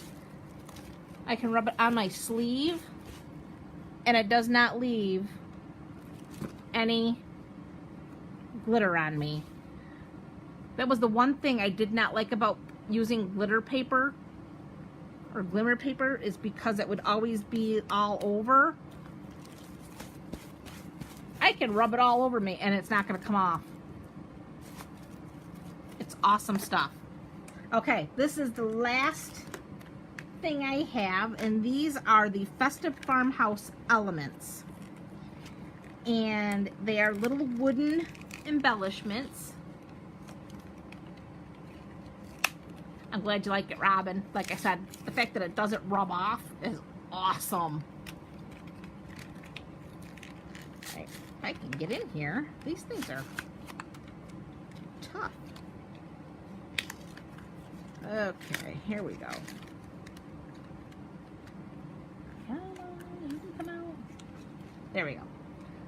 I can rub it on my sleeve, and it does not leave any glitter on me. That was the one thing I did not like about using glitter paper or glimmer paper, is because it would always be all over. I can rub it all over me and it's not going to come off. It's awesome stuff. Okay, this is the last thing I have, and these are the Festive Farmhouse Elements. And they are little wooden embellishments. I'm glad you like it, Robin. Like I said, the fact that it doesn't rub off is awesome. Right, if I can get in here, these things are tough. Okay, here we go. Come on, you can come out. There we go.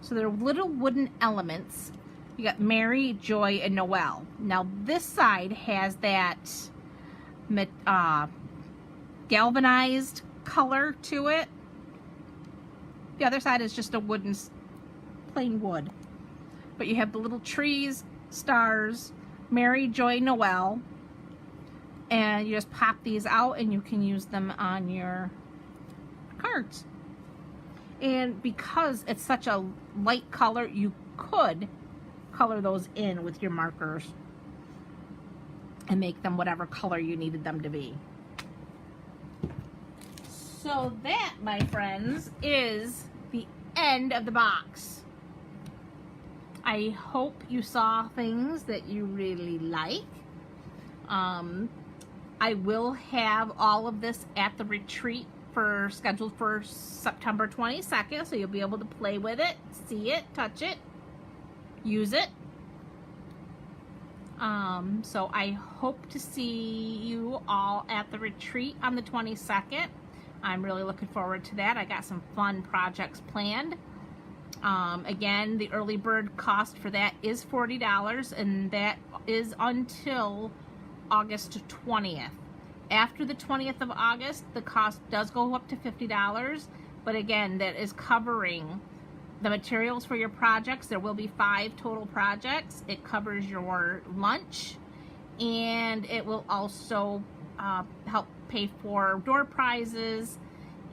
So they're little wooden elements. You got Mary, Joy, and Noel. Now this side has that galvanized color to it. The other side is just a wooden, plain wood. But you have the little trees, stars, Mary, Joy, Noel, and you just pop these out and you can use them on your cards. And because it's such a light color, you could color those in with your markers and make them whatever color you needed them to be. So that, my friends, is the end of the box. I hope you saw things that you really like. I will have all of this at the retreat scheduled for September 22nd, so you'll be able to play with it, see it, touch it, use it. So I hope to see you all at the retreat on the 22nd. I'm really looking forward to that. I got some fun projects planned. Again, the early bird cost for that is $40, and that is until August 20th. After the 20th of August, the cost does go up to $50, but again, that is covering the materials for your projects. There will be 5 total projects. It covers your lunch, and it will also help pay for door prizes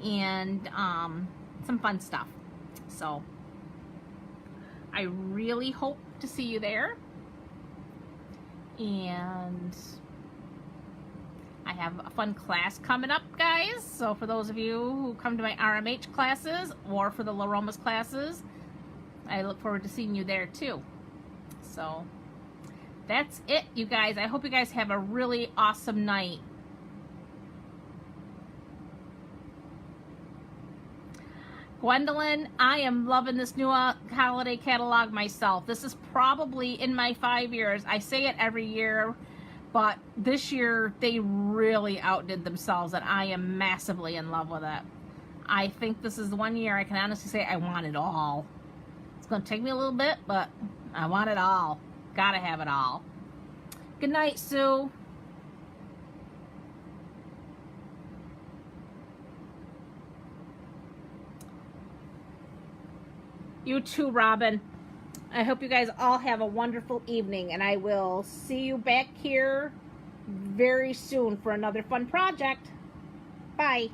and some fun stuff. So I really hope to see you there. And I have a fun class coming up, guys. So for those of you who come to my RMH classes or for the La Romas classes, I look forward to seeing you there too. So that's it, you guys. I hope you guys have a really awesome night. Gwendolyn, I am loving this new holiday catalog myself. This is probably in my 5 years. I say it every year, but this year they really outdid themselves, and I am massively in love with it. I think this is the one year I can honestly say I want it all. It's going to take me a little bit, but I want it all. Gotta have it all. Good night, Sue. You too, Robin. I hope you guys all have a wonderful evening, and I will see you back here very soon for another fun project. Bye.